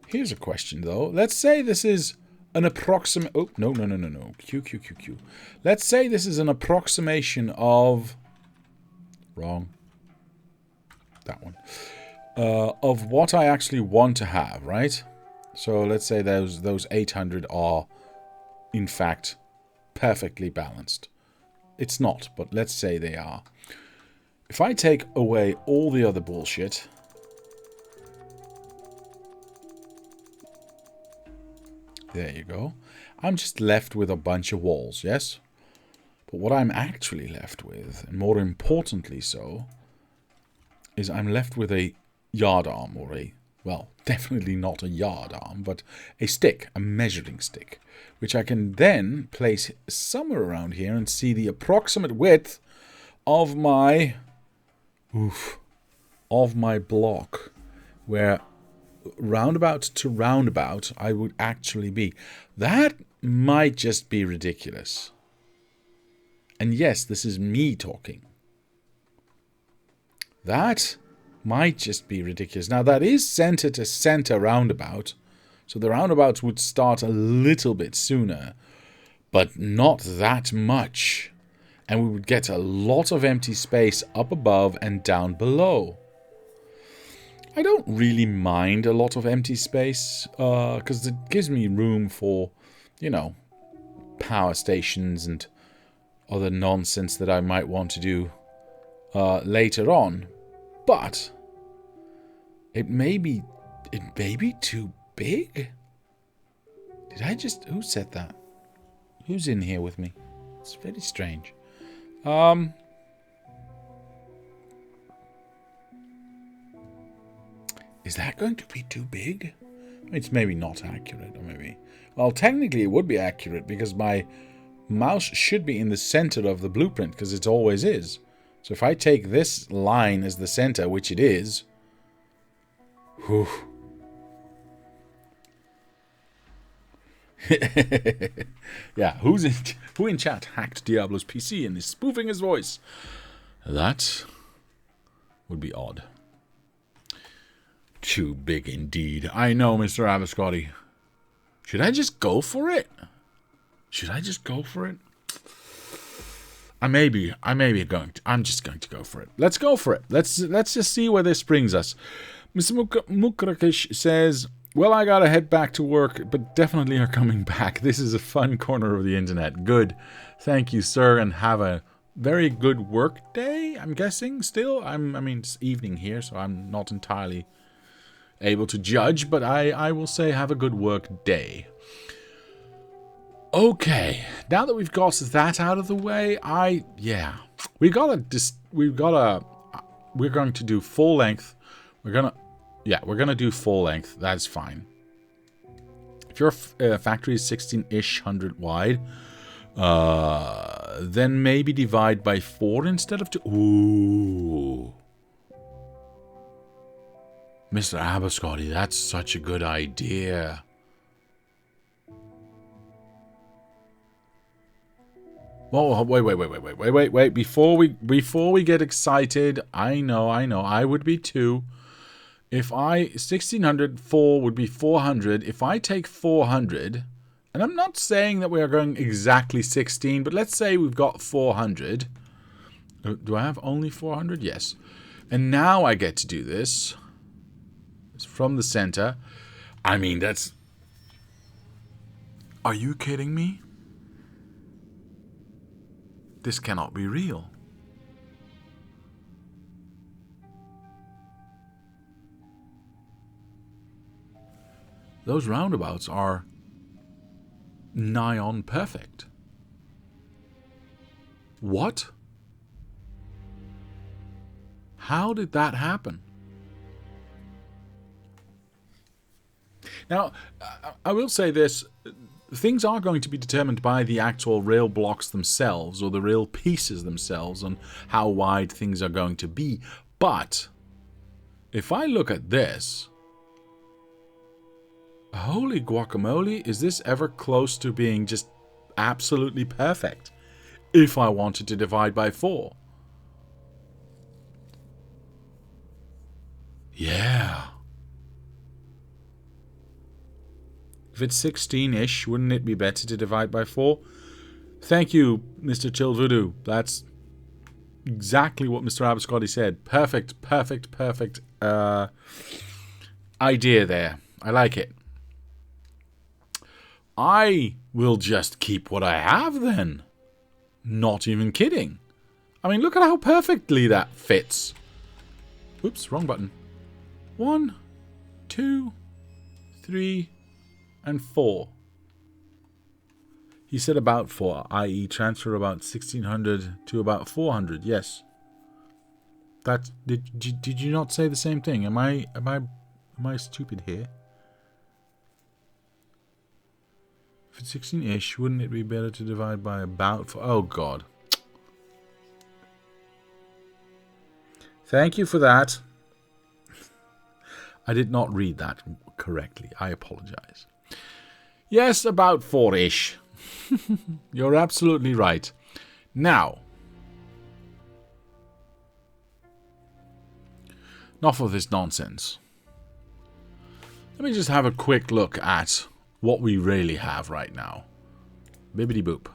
Here's a question, though. Let's say this is an approximate... oh, no. Q. Let's say this is an approximation of... wrong. That one. Of what I actually want to have, right? So let's say those 800 are, in fact, perfectly balanced. It's not, but let's say they are. If I take away all the other bullshit... There you go. I'm just left with a bunch of walls, yes? But what I'm actually left with, and more importantly so, is I'm left with a yard arm, or a, well, definitely not a yard arm, but a stick, a measuring stick, which I can then place somewhere around here and see the approximate width of my, block, where roundabout to roundabout I would actually be. That might just be ridiculous. And yes, this is me talking. That might just be ridiculous. Now, that is center to center roundabout. So the roundabouts would start a little bit sooner. But not that much. And we would get a lot of empty space up above and down below. I don't really mind a lot of empty space. Because it gives me room for, you know, power stations and other nonsense that I might want to do later on. But it may be too big. Did I just... Who said that? Who's in here with me? It's very strange. Is that going to be too big? It's maybe not accurate, or maybe... Well, technically it would be accurate because my mouse should be in the center of the blueprint, because it always is. So if I take this line as the center, which it is... Whew. Yeah, who in chat hacked Diablo's PC and is spoofing his voice? That would be odd. Too big indeed. I know, Mr. Abascotti. Should I just go for it? I'm just going to go for it. Let's go for it. Let's just see where this brings us. Mr. Mukrakish says, well, I gotta head back to work, but definitely are coming back. This is a fun corner of the internet. Good. Thank you, sir, and have a very good work day, I'm guessing, still. I mean, it's evening here, so I'm not entirely able to judge, but I will say have a good work day. Okay, now that we've got that out of the way, we're going to do full length. We're gonna do full length. That's fine. If your factory is 16-ish 100 wide, then maybe divide by 4 instead of 2. Ooh. Mr. Abascotti, that's such a good idea. Whoa, wait. Before we get excited, I know, I would be too. If 1600, 4 would be 400. If I take 400, and I'm not saying that we are going exactly 16, but let's say we've got 400. Do I have only 400? Yes. And now I get to do this. It's from the center. I mean, that's... Are you kidding me? This cannot be real. Those roundabouts are nigh on perfect. What? How did that happen? Now, I will say this. Things are going to be determined by the actual rail blocks themselves, or the rail pieces themselves, on how wide things are going to be. But, if I look at this... Holy guacamole, is this ever close to being just absolutely perfect? If I wanted to divide by 4. Yeah. If it's 16-ish, wouldn't it be better to divide by 4? Thank you, Mr. Chilvoodoo. That's exactly what Mr. Abascotti said. Perfect idea there. I like it. I will just keep what I have then. Not even kidding. I mean, look at how perfectly that fits. Oops, wrong button. 1, 2, 3, and 4. He said about 4, i.e. transfer about 1600 to about 400. Yes. That did you not say the same thing? Am I stupid here? If it's 16-ish, wouldn't it be better to divide by about 4? Oh god. Thank you for that. I did not read that correctly. I apologize. Yes, about 4-ish. You're absolutely right. Now, enough of this nonsense. Let me just have a quick look at what we really have right now. Bibbidi boop.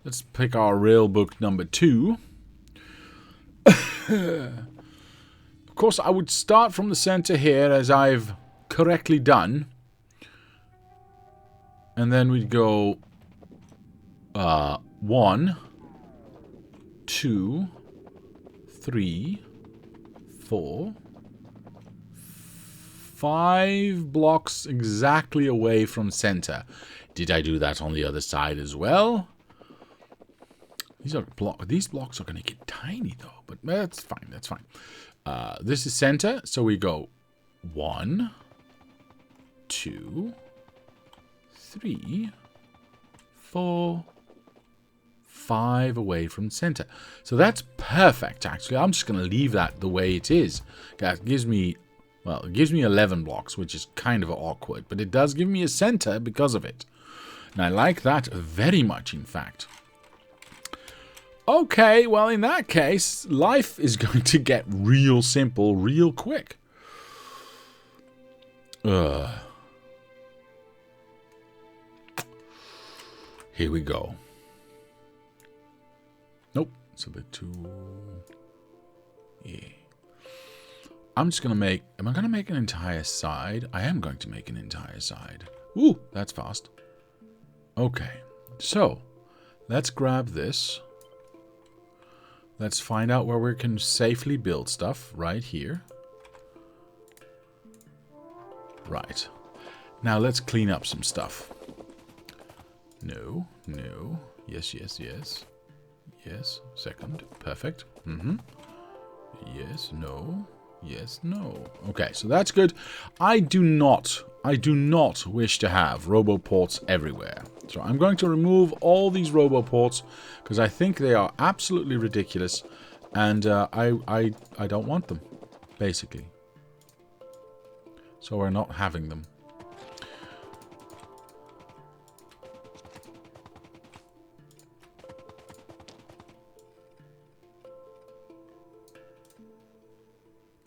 Let's pick our real book number 2. Of course, I would start from the center here, as I've correctly done. And then we'd go 1, 2, 3, 4, 5 blocks exactly away from center. Did I do that on the other side as well? These blocks are going to get tiny though, but that's fine. That's fine. This is center, so we go 1, 2, 3, 4, 5 away from center. So that's perfect, actually. I'm just going to leave that the way it is. That gives me, well, it gives me 11 blocks, which is kind of awkward, but it does give me a center because of it. And I like that very much, in fact. Okay, well, in that case, life is going to get real simple real quick. Here we go. Nope, it's a bit too... Yeah. I'm just going to make... Am I going to make an entire side? I am going to make an entire side. Ooh, that's fast. Okay, so let's grab this. Let's find out where we can safely build stuff right here. Right. Now let's clean up some stuff. No, no. Yes, yes, yes. Yes, second. Perfect. Yes, no. Yes, no. Okay, so that's good. I do not wish to have roboports everywhere. So I'm going to remove all these roboports because I think they are absolutely ridiculous, and I don't want them, basically. So we're not having them.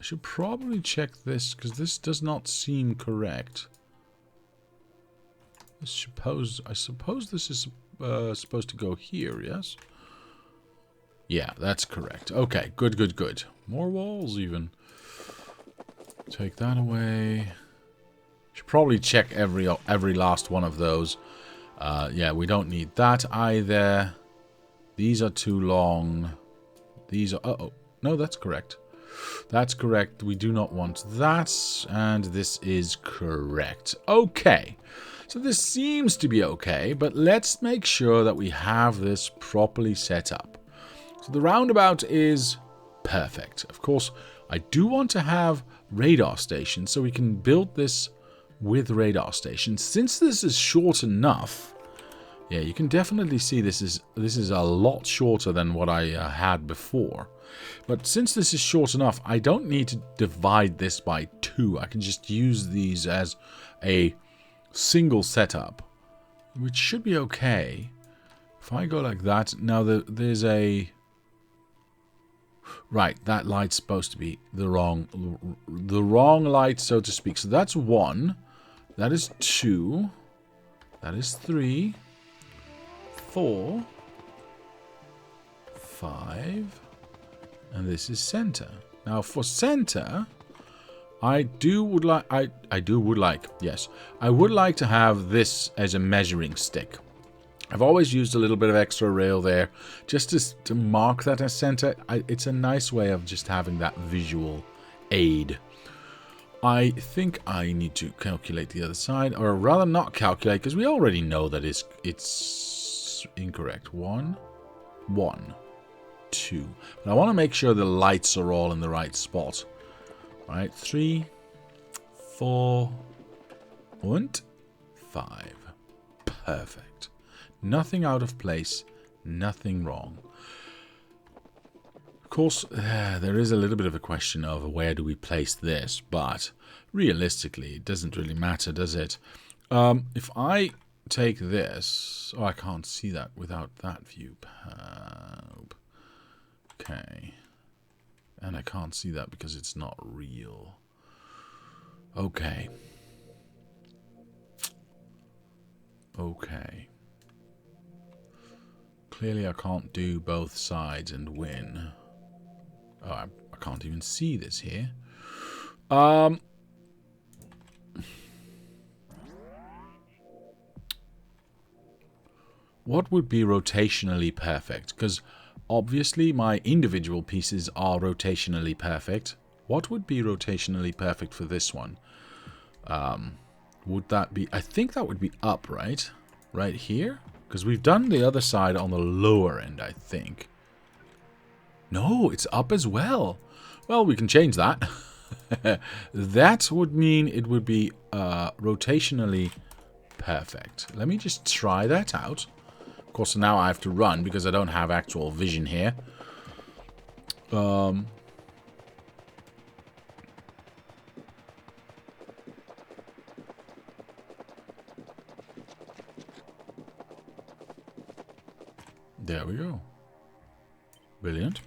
I should probably check this, because this does not seem correct. I suppose this is supposed to go here, yes? Yeah, that's correct. Okay, good, good, good. More walls, even. Take that away. Should probably check every last one of those. Yeah, we don't need that either. These are too long. These are... Uh-oh. No, that's correct. That's correct. We do not want that. And this is correct. Okay. So this seems to be okay, but let's make sure that we have this properly set up. So the roundabout is perfect. Of course, I do want to have radar stations, so we can build this with radar stations. Since this is short enough, yeah, you can definitely see this is a lot shorter than what I had before. But since this is short enough, I don't need to divide this by 2. I can just use these as a single setup, which should be okay. If I go like that, now there's a... Right, that light's supposed to be the wrong light, so to speak. So that's 1. That is 2. That is 3. 4. 5. And this is center. Now for center, I would like to have this as a measuring stick. I've always used a little bit of extra rail there just to mark that as center. It's a nice way of just having that visual aid. I think I need to calculate the other side, or rather not calculate, because we already know that it's incorrect. 1, 1, 2. But I want to make sure the lights are all in the right spot. All right, 3, 4, and 5. Perfect. Nothing out of place, nothing wrong. Of course, there is a little bit of a question of where do we place this, but realistically, it doesn't really matter, does it? If I take this... Oh, I can't see that without that view. Okay. And I can't see that because it's not real. Okay. Okay. Clearly I can't do both sides and win. Oh, I can't even see this here. What would be rotationally perfect? Because obviously my individual pieces are rotationally perfect. What would be rotationally perfect for this one? Would that be... I think that would be up, right? Right here? Because we've done the other side on the lower end, I think. No, it's up as well. Well, we can change that. That would mean it would be rotationally perfect. Let me just try that out. Of course, now I have to run because I don't have actual vision here. There we go. Brilliant.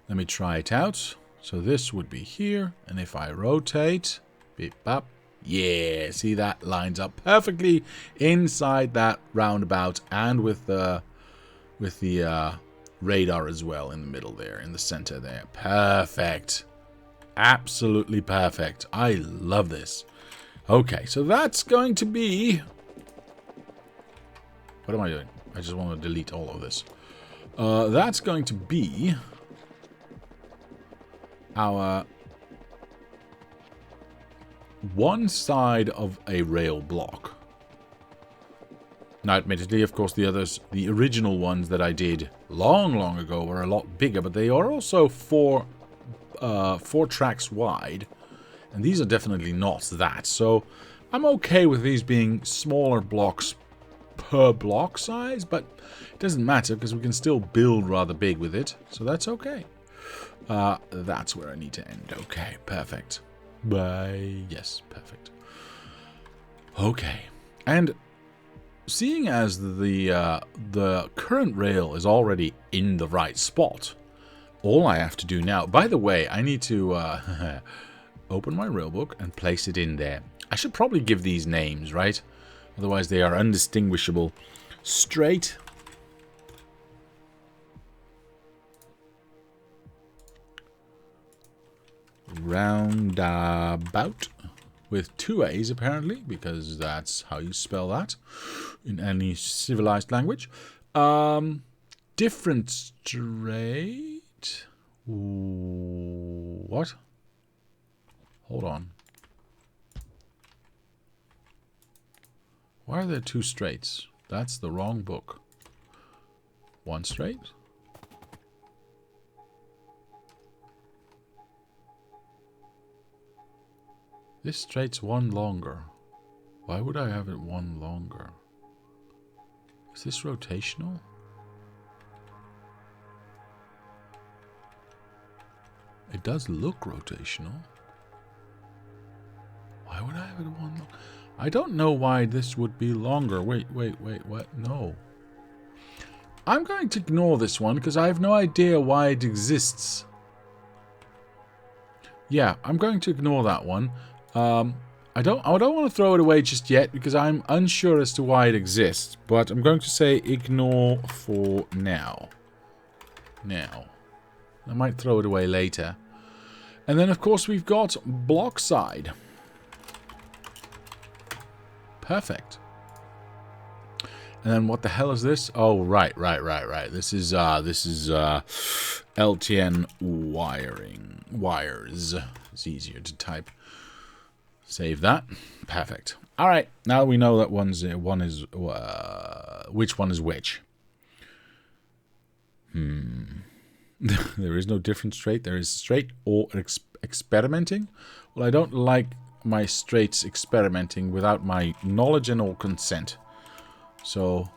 Let me try it out. So this would be here, and if I rotate, beep bop, yeah, see that lines up perfectly inside that roundabout, and with the radar as well in the middle there, in the center there. Perfect. Absolutely perfect. I love this. Okay, so that's going to be... What am I doing? I just want to delete all of this. That's going to be our one side of a rail block. Now, admittedly, of course, the others, the original ones that I did long ago were a lot bigger, but they are also four tracks wide, and these are definitely not that. So I'm okay with these being smaller blocks per block size, but it doesn't matter because we can still build rather big with it, so that's okay. That's where I need to end. Okay, perfect. Yes, perfect. Okay, and seeing as the current rail is already in the right spot, all I have to do now... By the way, I need to open my rail book and place it in there. I should probably give these names, right? Otherwise they are undistinguishable. Straight. Roundabout. With 2 A's apparently, because that's how you spell that in any civilized language. Different straight. Ooh, what? Hold on. Why are there 2 straights? That's the wrong book. 1 straight. This straight's 1 longer. Why would I have it 1 longer? Is this rotational? It does look rotational. Why would I have it 1 longer? I don't know why this would be longer. Wait, what? No. I'm going to ignore this one because I have no idea why it exists. Yeah, I'm going to ignore that one. I don't want to throw it away just yet because I'm unsure as to why it exists, but I'm going to say ignore for now. I might throw it away later. And then of course we've got block side. Perfect. And then what the hell is this? Oh, right. This is LTN wires. It's easier to type. Save that. Perfect. All right. Now we know that which one is which. There is no different straight. There is straight or experimenting. Well, I don't like my straights experimenting without my knowledge and or consent. So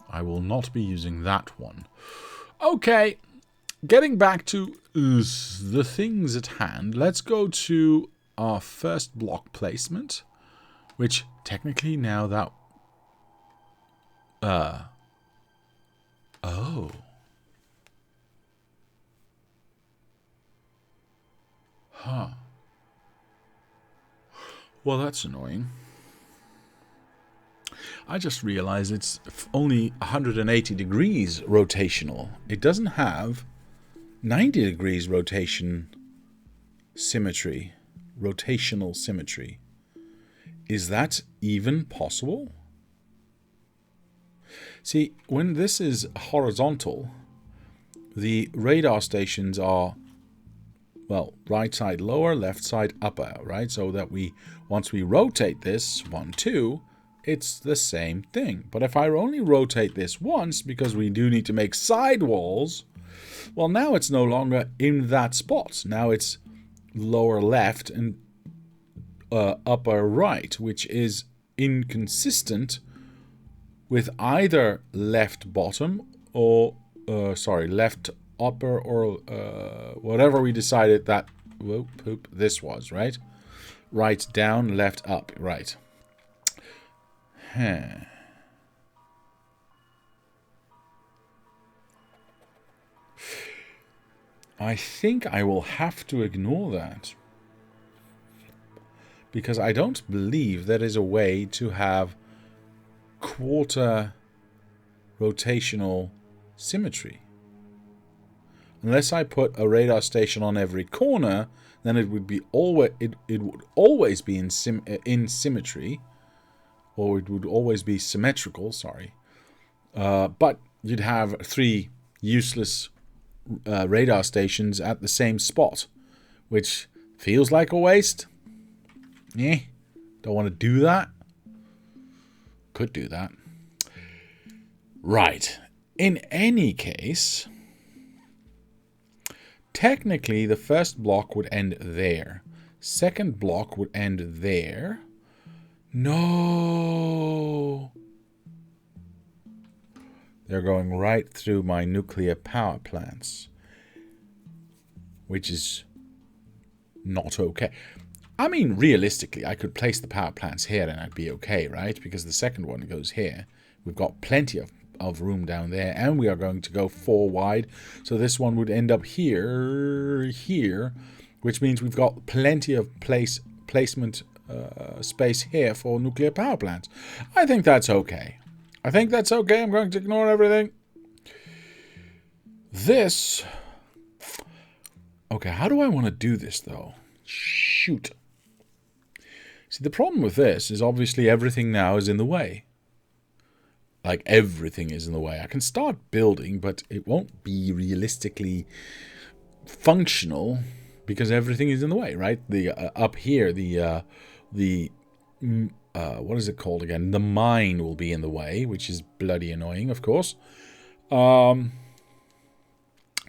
I will not be using that one. Okay. Getting back to the things at hand, let's go to our first block placement, which technically now that... Oh. Huh. Well, that's annoying. I just realized it's only 180 degrees rotational. It doesn't have 90 degrees rotational symmetry. Is that even possible? See, when this is horizontal, the radar stations are, well, right side lower, left side upper, right? So that once we rotate this 1, 2, it's the same thing. But if I only rotate this once, because we do need to make sidewalls, well, now it's no longer in that spot. Now it's lower left and upper right, which is inconsistent with either left bottom or, left upper or whatever we decided that this was, right? Right down, left up, right. I think I will have to ignore that. Because I don't believe there is a way to have quarter rotational symmetry. Unless I put a radar station on every corner, then it would be always be in symmetry, or it would always be symmetrical. Sorry, but you'd have 3 useless radar stations at the same spot, which feels like a waste. Don't want to do that. Could do that. Right. In any case, technically the first block would end there. Second block would end there. No. They're going right through my nuclear power plants, which is not okay. I mean, realistically, I could place the power plants here and I'd be okay, right? Because the second one goes here. We've got plenty of room down there, and we are going to go 4 wide. So this one would end up here, which means we've got plenty of placement space here for nuclear power plants. I think that's okay. I'm going to ignore everything. This... Okay, how do I want to do this, though? Shoot. See, the problem with this is obviously everything now is in the way. Like, everything is in the way. I can start building, but it won't be realistically functional because everything is in the way, right? The up here, the what is it called again? The mine will be in the way, which is bloody annoying, of course. But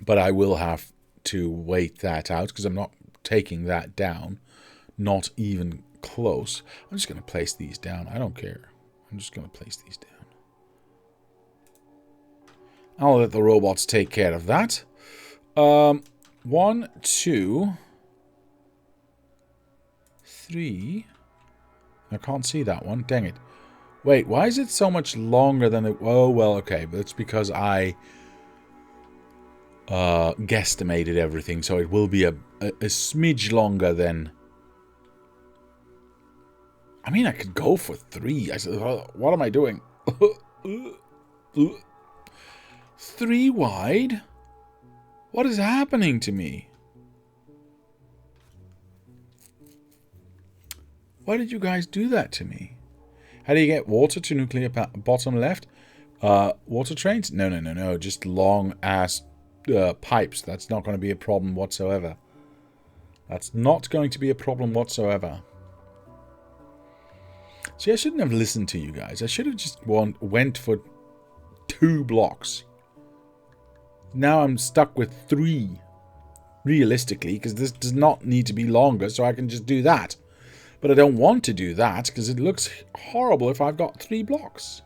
I will have to wait that out because I'm not taking that down. Not even close. I'm just going to place these down. I don't care. I'm just going to place these down. I'll let the robots take care of that. 1, 2, 3. I can't see that one. Dang it. Wait, why is it so much longer than it... Oh, well, okay. But it's because I guesstimated everything. So it will be a smidge longer than... I mean, I could go for 3. I said, what am I doing? 3 wide? What is happening to me? Why did you guys do that to me? How do you get water to nuclear bottom left? Water trains? No. Just long-ass pipes. That's not going to be a problem whatsoever. That's not going to be a problem whatsoever. See, I shouldn't have listened to you guys. I should have just went for 2 blocks. Now I'm stuck with 3. Realistically, because this does not need to be longer, so I can just do that. But I don't want to do that, because it looks horrible if I've got 3 blocks.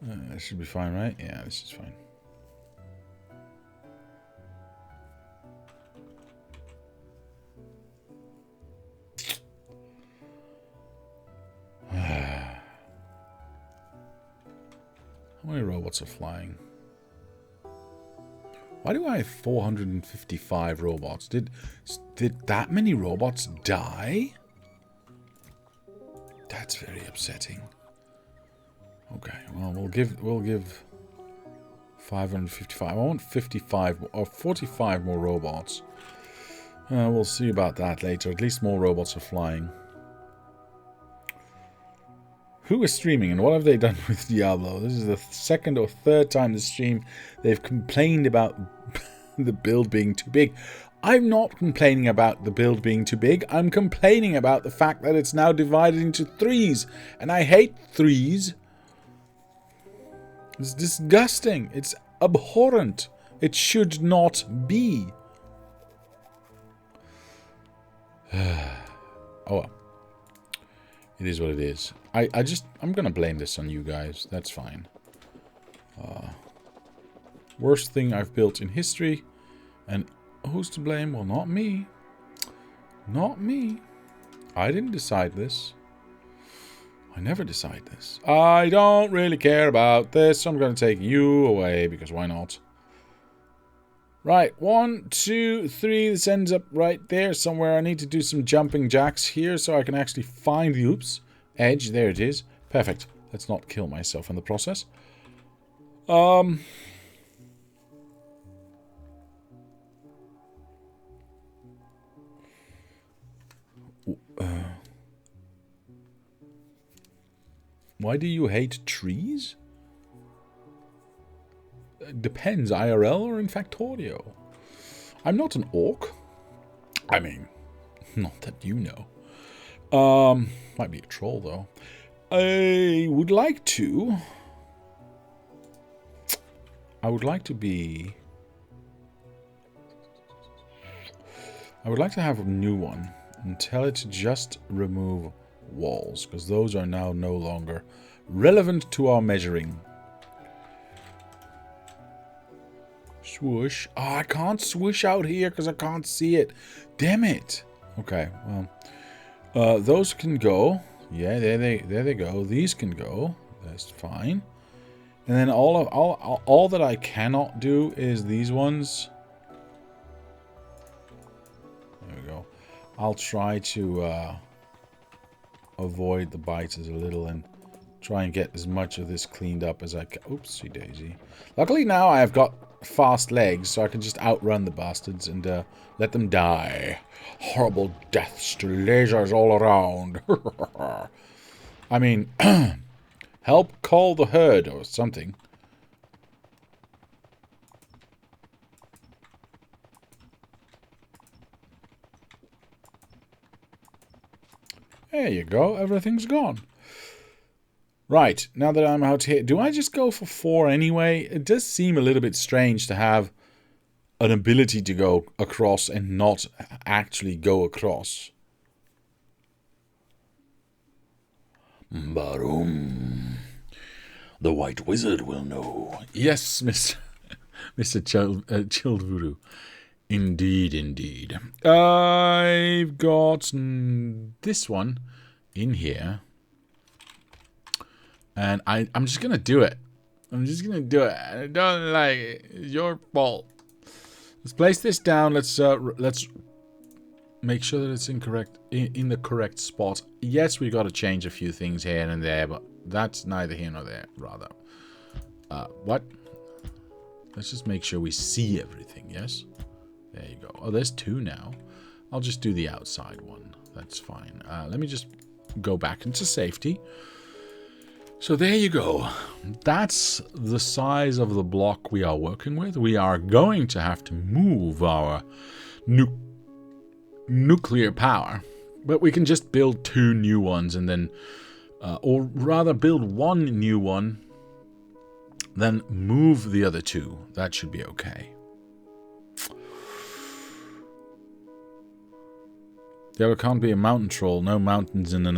That should be fine, right? Yeah, this is fine. How many robots are flying? Why do I have 455 robots? Did that many robots die? That's very upsetting. Okay, well we'll give 555. I want 55 or 45 more robots. We'll see about that later. At least more robots are flying. Who is streaming and what have they done with Diablo? This is the 2nd or 3rd time this stream they've complained about the build being too big. I'm not complaining about the build being too big. I'm complaining about the fact that it's now divided into 3s. And I hate 3s. It's disgusting. It's abhorrent. It should not be. Oh well. It is what it is. I'm gonna blame this on you guys. That's fine. Worst thing I've built in history. And who's to blame? Well, not me. Not me. I didn't decide this. I never decide this. I don't really care about this. I'm gonna take you away because why not? Right, 1, 2, 3. This ends up right there somewhere. I need to do some jumping jacks here so I can actually find the edge. There it is. Perfect. Let's not kill myself in the process. Why do you hate trees? Depends, IRL or in Factorio. I'm not an orc. I mean, not that you know. Might be a troll though. I would like to be... I would like to have a new one and tell it to just remove walls, because those are now no longer relevant to our measuring. Swoosh. Oh, I can't swoosh out here because I can't see it. Damn it. Okay, well, those can go. Yeah, there they go. These can go. That's fine. And then all that I cannot do is these ones. There we go. I'll try to avoid the bites a little and try and get as much of this cleaned up as I can. Oopsie daisy. Luckily now I have got fast legs, so I can just outrun the bastards and let them die. Horrible deaths to lasers all around. I mean, help call the herd or something. There you go. Everything's gone. Right, now that I'm out here, do I just go for 4 anyway? It does seem a little bit strange to have an ability to go across and not actually go across. Barum. The White Wizard will know. Yes, Mr. Chilled Voodoo. Indeed, indeed. I've got this one in here. And I'm just going to do it. I'm just going to do it. I don't like it. It's your fault. Let's place this down. Let's make sure that it's in the correct spot. Yes, we got to change a few things here and there, but that's neither here nor there, rather. What? Let's just make sure we see everything, yes? There you go. Oh, there's 2 now. I'll just do the outside one. That's fine. Let me just go back into safety. So there you go. That's the size of the block we are working with. We are going to have to move our nuclear power, but we can just build 2 new ones and then, or rather build 1 new one, then move the other 2. That should be okay. There can't be a mountain troll. No mountains in the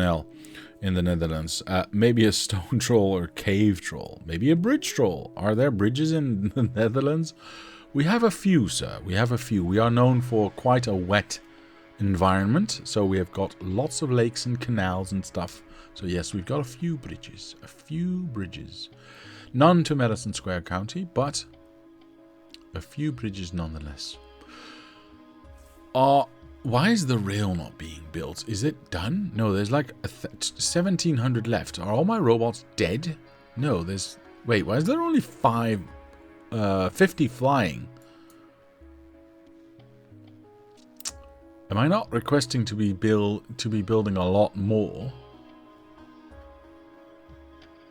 Netherlands. Maybe a stone troll or cave troll. Maybe a bridge troll. Are there bridges in the Netherlands? We have a few, sir. We have a few. We are known for quite a wet environment. So we have got lots of lakes and canals and stuff. So yes, we've got a few bridges. A few bridges. None to Madison Square County, but a few bridges nonetheless. Why is the rail not being built? Is it done? No, there's like 1,700 left. Are all my robots dead? No, there's... Wait, why is there only 50 flying? Am I not requesting to be building a lot more?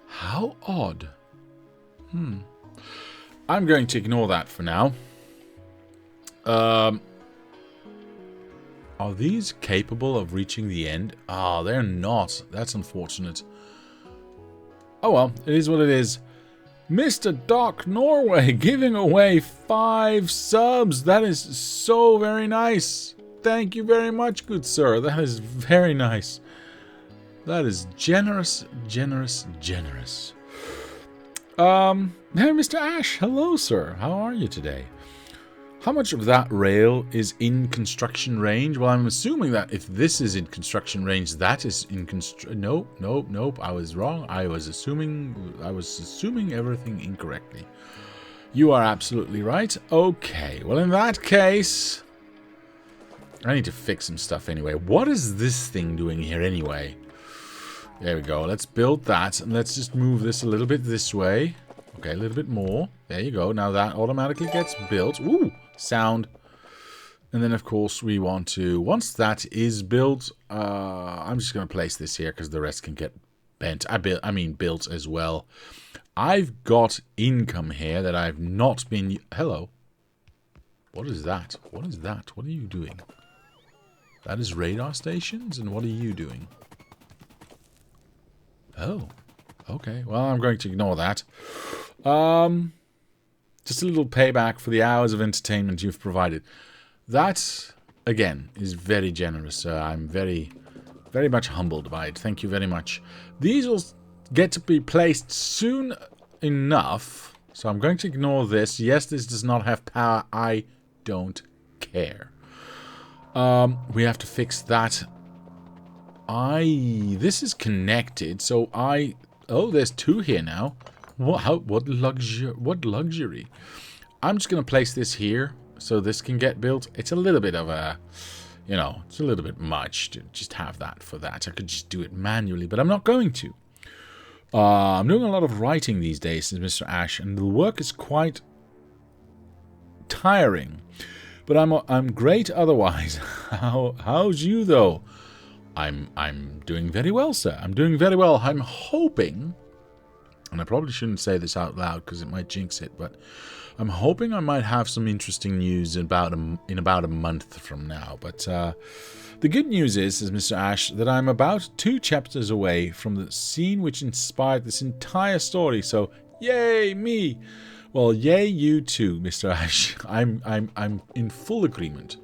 How odd. I'm going to ignore that for now. Are these capable of reaching the end? Ah, they're not. That's unfortunate. Oh well, it is what it is. Mr. Doc Norway giving away 5 subs. That is so very nice. Thank you very much, good sir. That is very nice. That is generous, generous, generous. Hey, Mr. Ash. Hello, sir. How are you today? How much of that rail is in construction range? Well, I'm assuming that if this is in construction range, that is in Nope. I was wrong. I was assuming everything incorrectly. You are absolutely right. Okay. Well, in that case, I need to fix some stuff anyway. What is this thing doing here anyway? There we go. Let's build that, and let's just move this a little bit this way. Okay, a little bit more. There you go. Now that automatically gets built. Ooh, sound. And then, of course, we want to... Once that is built, I'm just going to place this here because the rest can get bent. I mean, built as well. I've got income here that I've not been... Hello. What is that? What is that? What are you doing? That is radar stations? And what are you doing? Oh. Okay. Well, I'm going to ignore that. Just a little payback for the hours of entertainment you've provided. That, again, is very generous. I'm very, very much humbled by it. Thank you very much. These will get to be placed soon enough. So I'm going to ignore this. Yes, this does not have power. I don't care. We have to fix that. This is connected, so oh, there's 2 here now. What luxury? I'm just going to place this here so this can get built. It's a little bit of a, you know, it's a little bit much to just have that for that. I could just do it manually, but I'm not going to. I'm doing a lot of writing these days, says Mr. Ash, and the work is quite tiring. But I'm great otherwise. How's you though? I'm doing very well, sir. I'm doing very well. I'm hoping, and I probably shouldn't say this out loud because it might jinx it, but I'm hoping I might have some interesting news in about a month from now. But the good news is, Mr. Ash, that I'm about 2 chapters away from the scene which inspired this entire story. So, yay me! Well, yay you too, Mr. Ash. I'm in full agreement.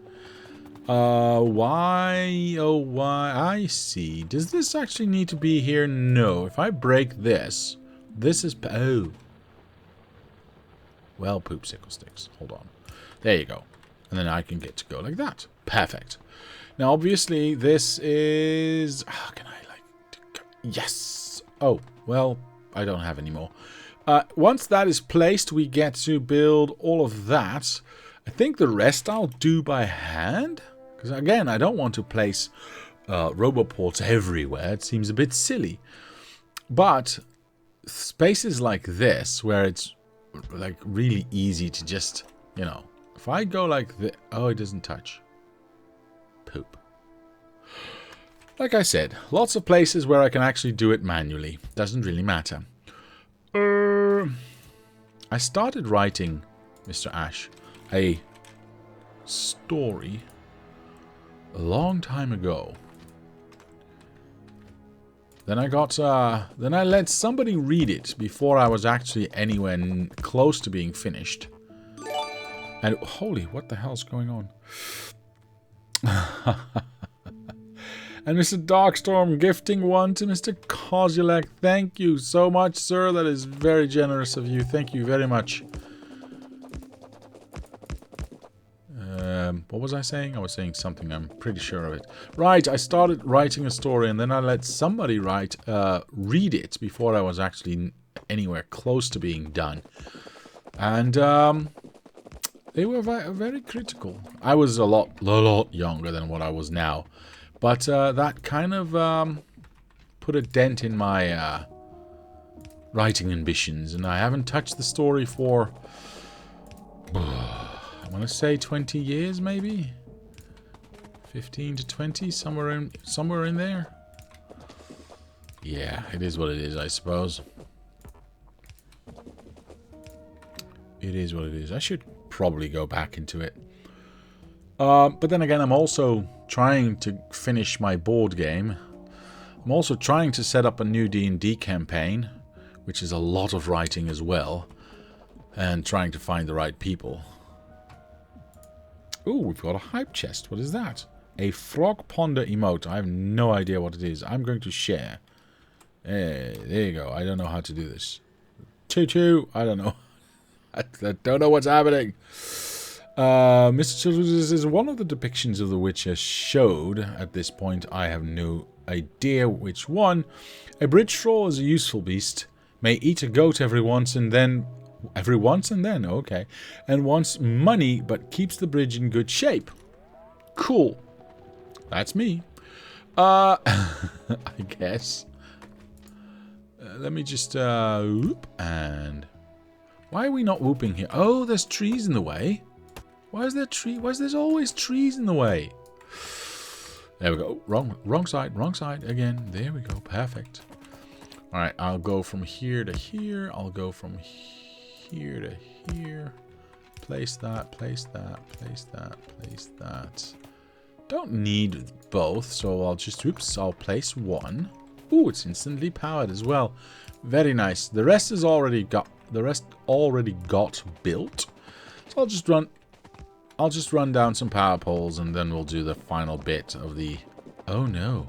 Why? Oh, why? I see. Does this actually need to be here? No. If I break this, this is... Oh. Well, poop sickle sticks. Hold on. There you go. And then I can get to go like that. Perfect. Now, obviously, this is... Oh, can I, like... Yes! Oh, well, I don't have any more. Once that is placed, we get to build all of that. I think the rest I'll do by hand. Because, again, I don't want to place roboports everywhere. It seems a bit silly. But spaces like this, where it's like really easy to just, you know, if I go like this... Oh, it doesn't touch. Poop. Like I said, lots of places where I can actually do it manually. Doesn't really matter. I started writing, Mr. Ash, a story a long time ago. Then I let somebody read it before I was actually anywhere close to being finished. And holy, what the hell's going on? And Mr. Darkstorm gifting one to Mr. Kozulek. Thank you so much, sir. That is very generous of you. Thank you very much. What was I saying? I was saying something. I'm pretty sure of it. Right, I started writing a story and then I let somebody read it before I was actually anywhere close to being done. And they were very critical. I was a lot younger than what I was now. But that kind of put a dent in my writing ambitions. And I haven't touched the story for, I want to say 20 years maybe? 15 to 20, somewhere in there. Yeah, it is what it is, I suppose. It is what it is. I should probably go back into it. But then again, I'm also trying to finish my board game. I'm also trying to set up a new D&D campaign, which is a lot of writing as well, and trying to find the right people. Ooh, we've got a hype chest. What is that? A frog ponder emote. I have no idea what it is. I'm going to share. Hey, there you go. I don't know how to do this. Choo-choo. I don't know. I don't know what's happening. Mr. Childress is one of the depictions of the Witcher showed. At this point, I have no idea which one. A bridge troll is a useful beast. May eat a goat every once and then, okay. And wants money, but keeps the bridge in good shape. Cool. That's me. I guess. Let me just, whoop, and... Why are we not whooping here? Oh, there's trees in the way. Why is there always trees in the way? There we go. Wrong side again. There we go. Perfect. Alright, I'll go from here to here. I'll go from here to here. Place that, place that, place that, place that. Don't need both, so I'll just, oops, I'll place one. Ooh, it's instantly powered as well. Very nice. The rest already got built. So I'll just run down some power poles and then we'll do the final bit of the... Oh no.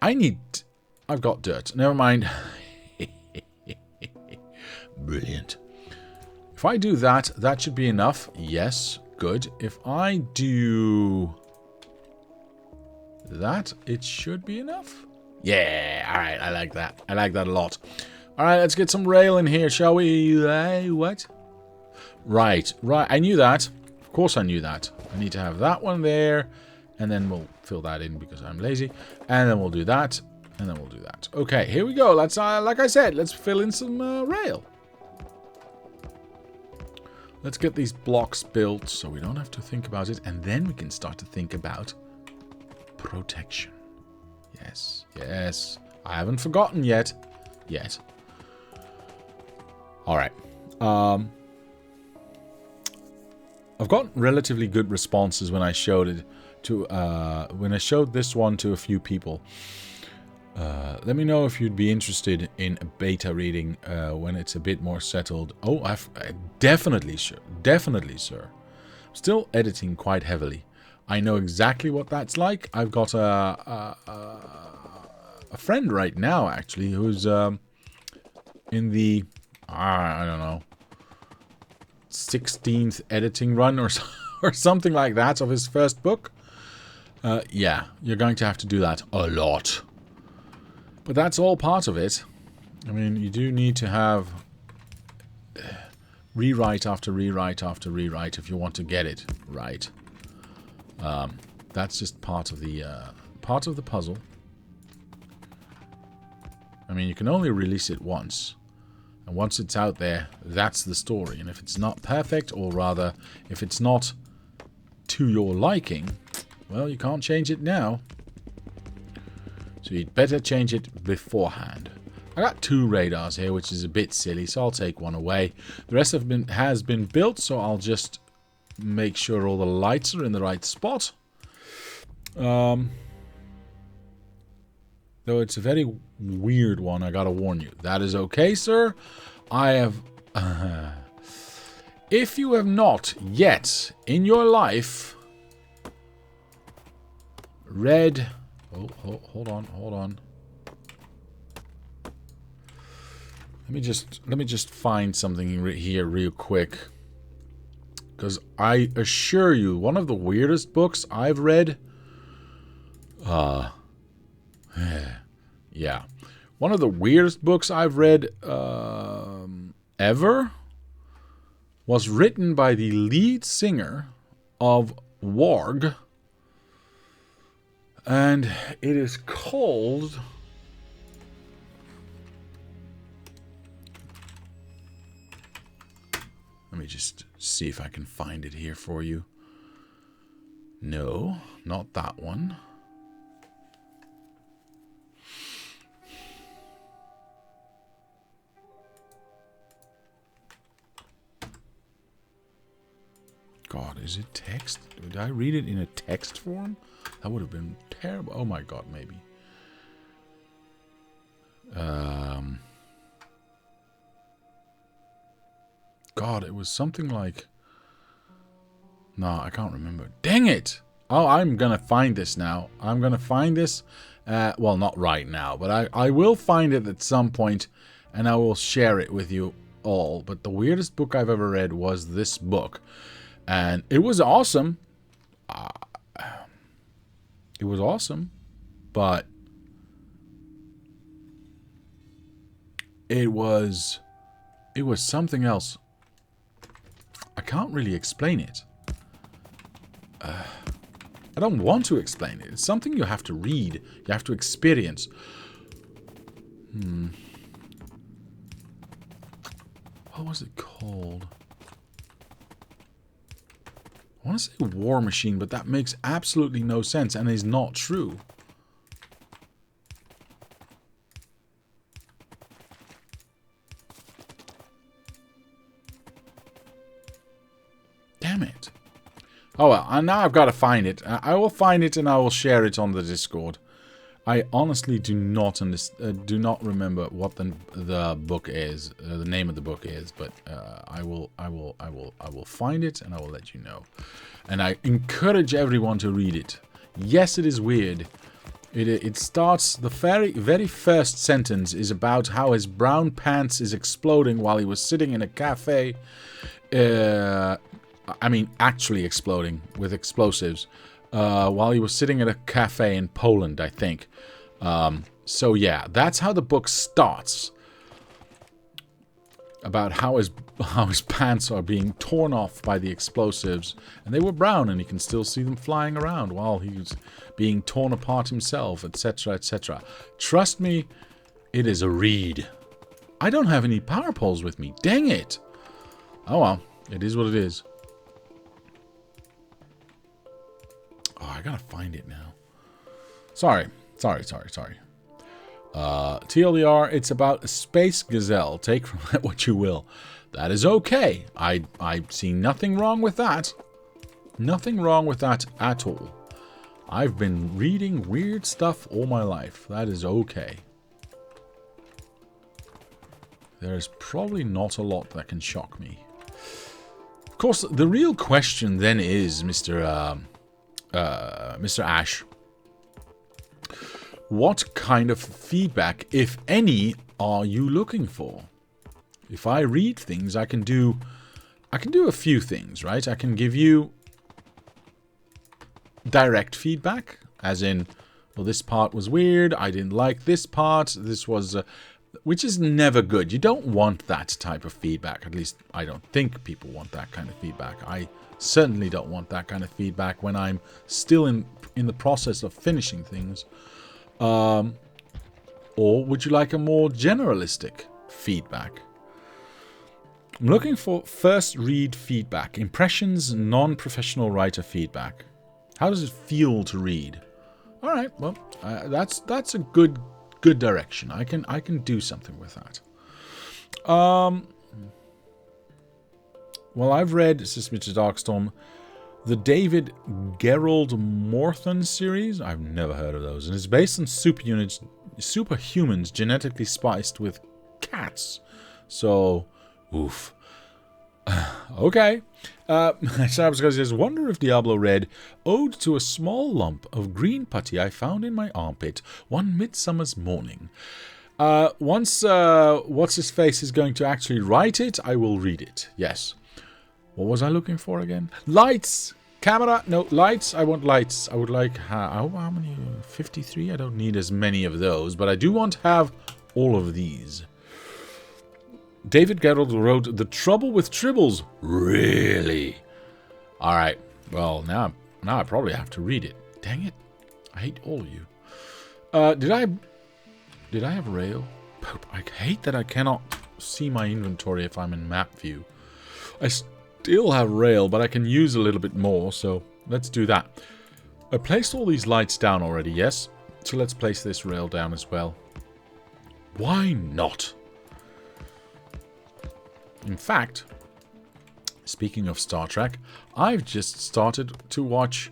I've got dirt. Never mind. Brilliant. If I do that, that should be enough. Yes, good. If I do that, it should be enough. Yeah, alright, I like that. I like that a lot. Alright, let's get some rail in here, shall we? What? Right. I knew that. Of course I knew that. I need to have that one there, and then we'll fill that in because I'm lazy. And then we'll do that, and then we'll do that. Okay, here we go. Let's, like I said, let's fill in some rail. Let's get these blocks built so we don't have to think about it, and then we can start to think about protection. Yes, yes. I haven't forgotten yet. Alright. I've got relatively good responses when I showed it to this one to a few people. Let me know if you'd be interested in a beta reading when it's a bit more settled. Oh, definitely, sure. Definitely, sir. I'm still editing quite heavily. I know exactly what that's like. I've got a friend right now, actually, who's in the, I don't know, 16th editing run or something like that of his first book. Yeah, you're going to have to do that a lot. But that's all part of it. I mean, you do need to have rewrite after rewrite after rewrite if you want to get it right. That's just part of the puzzle. I mean, you can only release it once. And once it's out there, that's the story. And if it's not perfect, or rather, if it's not to your liking, Well, you can't change it now. So you'd better change it beforehand. I got 2 radars here, which is a bit silly, so I'll take one away. The rest has been built, so I'll just make sure all the lights are in the right spot. Though it's a very weird one, I gotta warn you. That is okay, sir. I have... if you have not yet in your life read... Oh, hold on. Let me just find something here real quick. Because I assure you, one of the weirdest books I've read... yeah. One of the weirdest books I've read ever was written by the lead singer of Warg. And it is called... Let me just see if I can find it here for you. No, not that one. God, is it text? Did I read it in a text form? That would have been terrible. Oh my God, maybe. God, it was something like... No, I can't remember. Dang it! Oh, I'm gonna find this now. I'm gonna find this. Well, not right now, but I will find it at some point, and I will share it with you all. But the weirdest book I've ever read was this book. And it was awesome. It was awesome. But... It was something else. I can't really explain it. I don't want to explain it. It's something you have to read. You have to experience. What was it called? I want to say War Machine, but that makes absolutely no sense and is not true. Damn it. Oh well, and now I've got to find it. I will find it and I will share it on the Discord. I honestly do not remember what the book is, the name of the book is, but I will find it and I will let you know. And I encourage everyone to read it. Yes, it is weird. It starts, the very first sentence is about how his brown pants is exploding while he was sitting in a cafe. I mean, actually exploding with explosives. While he was sitting at a cafe in Poland, I think. So yeah, that's how the book starts. About how his pants are being torn off by the explosives. And they were brown, and you can still see them flying around while he's being torn apart himself, etc., etc. Trust me, it is a read. I don't have any power poles with me. Dang it! Oh well, it is what it is. Oh, I gotta find it now. Sorry. TLDR, it's about a space gazelle. Take from that what you will. That is okay. I see nothing wrong with that. Nothing wrong with that at all. I've been reading weird stuff all my life. That is okay. There's probably not a lot that can shock me. Of course, the real question then is, Mr. Ash, what kind of feedback, if any, are you looking for? If I read things, I can do a few things, right? I can give you direct feedback, as in, well, this part was weird, I didn't like this part, this was, which is never good. You don't want that type of feedback. At least, I don't think people want that kind of feedback. I certainly don't want that kind of feedback when I'm still in the process of finishing things. Or would you like a more generalistic feedback? I'm looking for first read feedback, impressions, non-professional writer feedback. How does it feel to read? All right, well, that's a good direction. I can do something with that. Well, I've read, this is Mr. Darkstorm, the David Gerald Morton series. I've never heard of those, and it's based on superhumans genetically spiced with cats. So, oof. Okay. Cybersky says, wonder if Diablo read Ode to a Small Lump of Green Putty I Found in My Armpit One Midsummer's Morning. Once What's-His-Face is going to actually write it, I will read it. Yes. What was I looking for again? Lights! Camera! No, lights. I want lights. I would like... how many? 53? I don't need as many of those, but I do want to have all of these. David Gerald wrote The Trouble with Tribbles. Really? Alright. Well, now I probably have to read it. Dang it. I hate all of you. Did I have rail? I hate that I cannot see my inventory if I'm in map view. I still have rail, but I can use a little bit more, so let's do that. I placed all these lights down already, yes? So let's place this rail down as well. Why not? In fact, speaking of Star Trek, I've just started to watch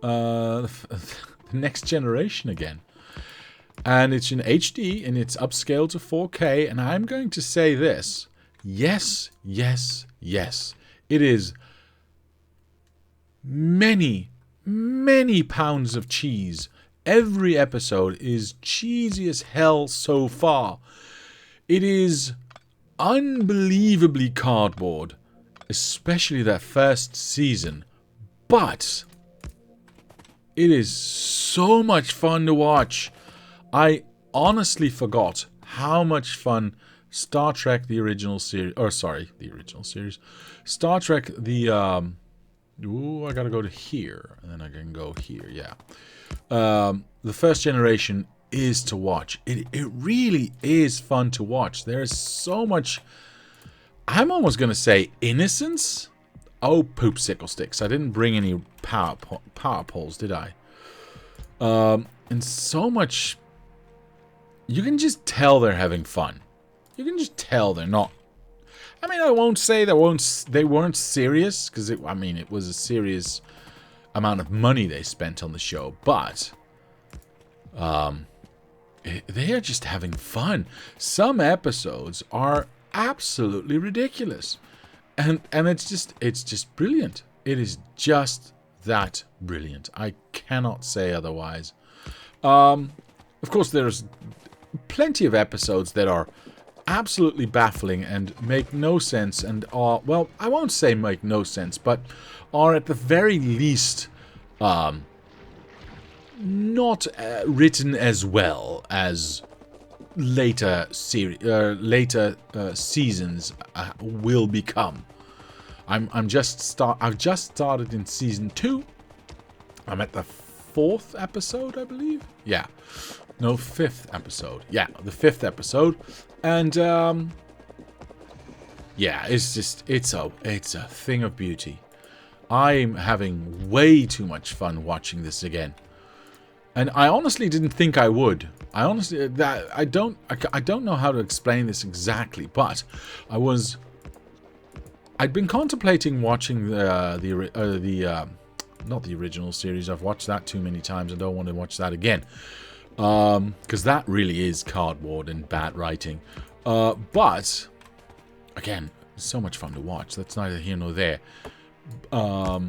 The Next Generation again. And it's in HD, and it's upscaled to 4K, and I'm going to say this. Yes, yes, yes. It is many, many pounds of cheese. Every episode is cheesy as hell so far. It is unbelievably cardboard, especially that first season. But it is so much fun to watch. I honestly forgot how much fun Star Trek the original series, Star Trek the ooh, I gotta go to here, and then I can go here, yeah. The first generation is to watch. It really is fun to watch. There is so much, I'm almost gonna say innocence. Oh, poop sickle sticks. I didn't bring any power poles, did I? And so much, you can just tell they're having fun. You can just tell they're not. I mean, I won't say they weren't serious, because it was a serious amount of money they spent on the show, but they are just having fun. Some episodes are absolutely ridiculous, and it's just brilliant. It is just that brilliant. I cannot say otherwise. Of course, there's plenty of episodes that are absolutely baffling and make no sense, and are, well, I won't say make no sense, but are at the very least not written as well as later seasons will become. I've just started in season 2. I'm at the 4th episode, I believe. Yeah. No, 5th episode. Yeah, the 5th episode. And yeah, it's a thing of beauty. I'm having way too much fun watching this again. And I honestly didn't think I would. I don't know how to explain this exactly, but I'd been contemplating watching not the original series. I've watched that too many times. I don't want to watch that again. Because that really is cardboard and bad writing. But again, so much fun to watch. That's neither here nor there. I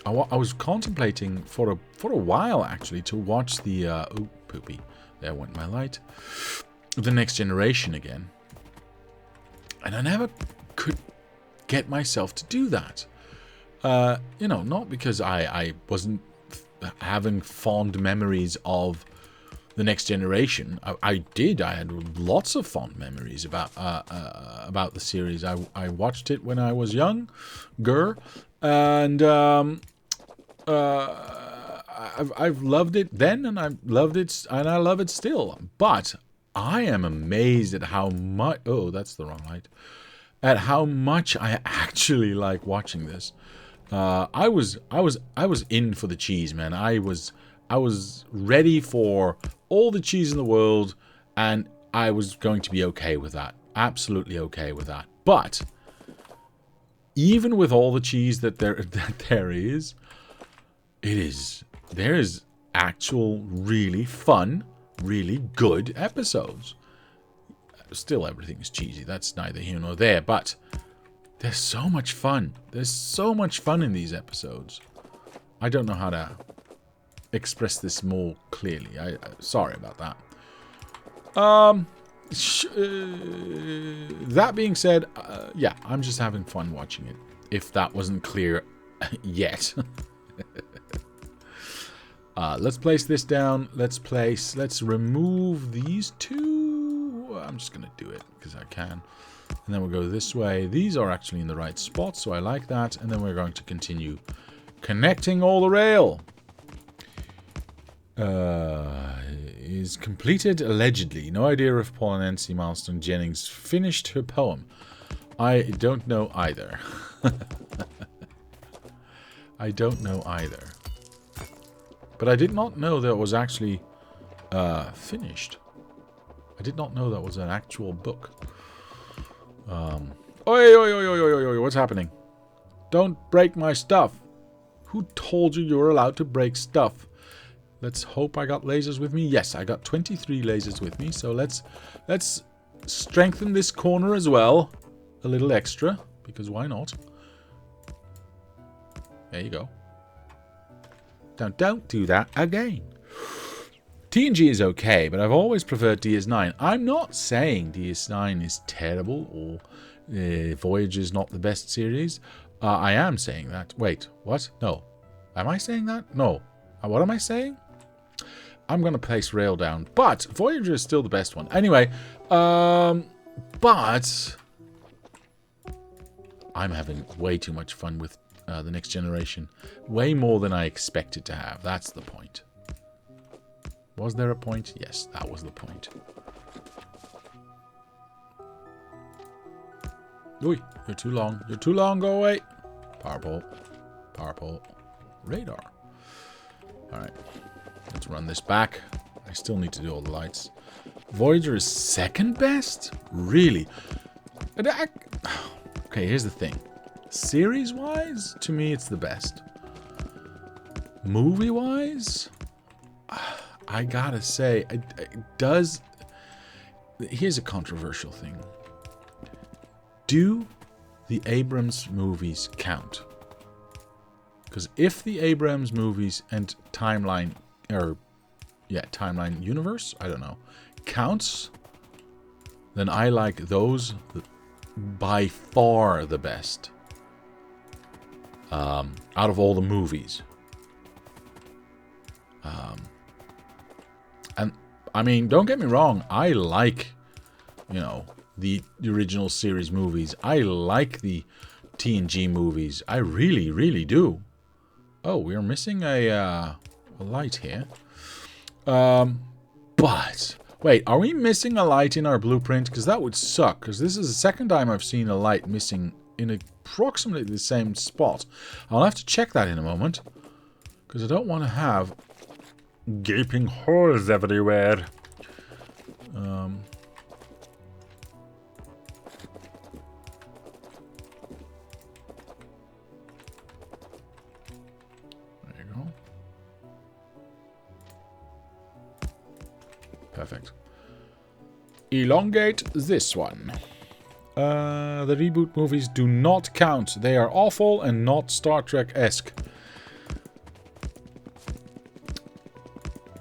was contemplating for a while actually to watch the oh, poopy. There went my light. The Next Generation again, and I never could get myself to do that. You know, not because I wasn't having fond memories of The Next Generation. I did. I had lots of fond memories about the series. I watched it when I was younger, and I've loved it then, and I loved it, and I love it still. But I am amazed at how much. Oh, that's the wrong light. At how much I actually like watching this. I was in for the cheese, man. I was ready for all the cheese in the world, and I was going to be okay with that. Absolutely okay with that. But even with all the cheese that there is, there is actual really fun, really good episodes. Still, everything is cheesy. That's neither here nor there. But there's so much fun. There's so much fun in these episodes. I don't know how to express this more clearly. Sorry about that. That being said, yeah, I'm just having fun watching it. If that wasn't clear yet. Let's place this down. Let's remove these two. I'm just going to do it because I can. And then we'll go this way. These are actually in the right spot, so I like that. And then we're going to continue connecting all the rail. Is completed allegedly. No idea if Paul and Nancy Milestone Jennings finished her poem. I don't know either. I don't know either. But I did not know that it was actually finished. I did not know that was an actual book. Oi, what's happening? Don't break my stuff. Who told you were allowed to break stuff? Let's hope I got lasers with me. Yes, I got 23 lasers with me. So let's strengthen this corner as well. A little extra, because why not? There you go. Don't do that again. TNG is okay, but I've always preferred DS9. I'm not saying DS9 is terrible or Voyager's not the best series. I am saying that. Wait, what? No. Am I saying that? No. What am I saying? I'm going to place Rail down, but Voyager is still the best one. Anyway, but I'm having way too much fun with the Next Generation. Way more than I expected to have. That's the point. Was there a point? Yes, that was the point. Oi, you're too long. You're too long. Go away. Power pole. Power pole. Radar. Alright. Let's run this back. I still need to do all the lights. Voyager is second best? Really? Okay, here's the thing. Series-wise, to me, it's the best. Movie-wise, I gotta say, it does... Here's a controversial thing. Do the Abrams movies count? Because if the Abrams movies and timeline universe, I don't know, counts, then I like those by far the best. Out of all the movies. And, I mean, don't get me wrong, I like, the original series movies. I like the TNG movies. I really, really do. Oh, we are missing a light here. But, wait, are we missing a light in our blueprint? Because that would suck, because this is the second time I've seen a light missing in approximately the same spot. I'll have to check that in a moment, because I don't want to have gaping holes everywhere. There you go. Perfect. Elongate this one. The reboot movies do not count. They are awful and not Star Trek-esque.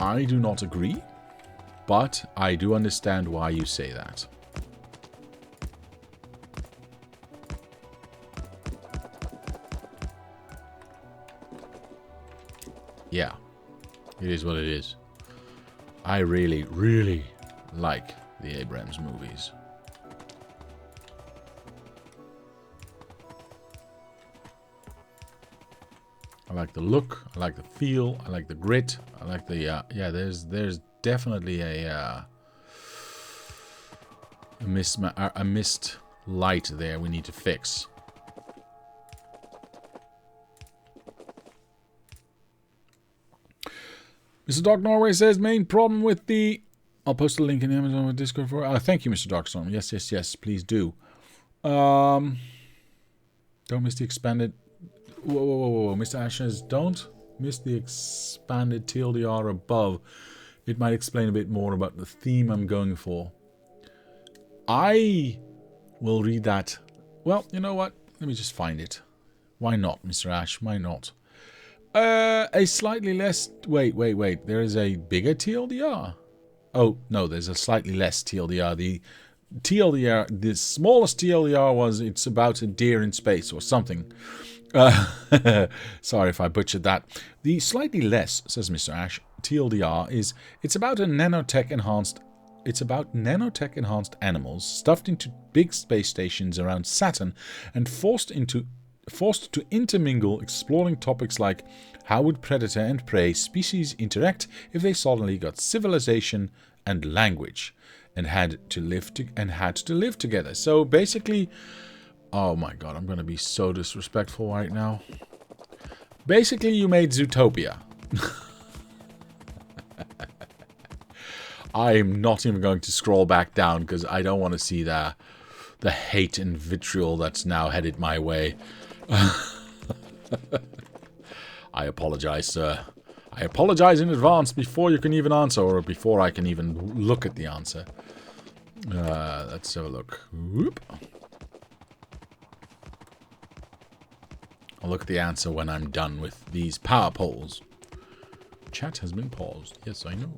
I do not agree, but I do understand why you say that. Yeah, it is what it is. I really, really like the Abrams movies. I like the look, I like the feel, I like the grit, I like the, yeah, there's definitely a missed light there we need to fix. Mr. Doc Norway says main problem with the... I'll post a link in Amazon with Discord for... thank you, Mr. Darkstorm. Yes, yes, yes. Please do. Don't miss the expanded... Whoa, whoa, whoa, whoa. Mr. Ash says, don't miss the expanded TLDR above. It might explain a bit more about the theme I'm going for. I will read that. Well, you know what? Let me just find it. Why not, Mr. Ash? Why not? A slightly less... Wait. There is a bigger TLDR. Oh, no, there's a slightly less TLDR. The TLDR, the smallest TLDR was it's about a deer in space or something. Sorry if I butchered that. The slightly less, says Mr. Ash, TLDR is it's about nanotech enhanced animals stuffed into big space stations around Saturn and forced to intermingle, exploring topics like how would predator and prey species interact if they suddenly got civilization and language and had to live together. So basically, oh my god, I'm going to be so disrespectful right now. Basically, you made Zootopia. I'm not even going to scroll back down because I don't want to see the hate and vitriol that's now headed my way. I apologize, sir. I apologize in advance before you can even answer, or before I can even look at the answer. Let's have a look. Whoop. I'll look at the answer when I'm done with these power polls. Chat has been paused. Yes, I know.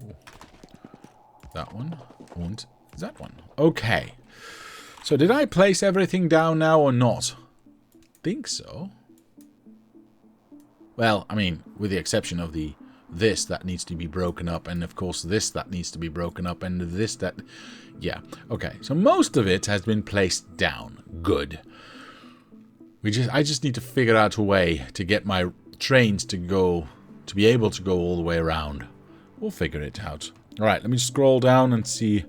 That one. And that one. Okay. So did I place everything down now or not? Think so. Well, I mean, with the exception of this that needs to be broken up, and of course this that needs to be broken up, and this that... Yeah, okay. So most of it has been placed down. Good. I just need to figure out a way to get my trains to be able to go all the way around. We'll figure it out. Alright, let me scroll down and see...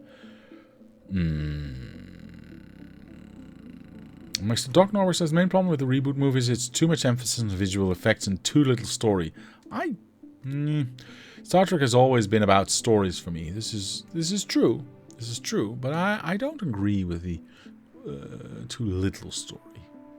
Mr. Doc Norway says, main problem with the reboot movies is too much emphasis on visual effects and too little story. Star Trek has always been about stories for me. This is true. This is true. But I don't agree with the too little story.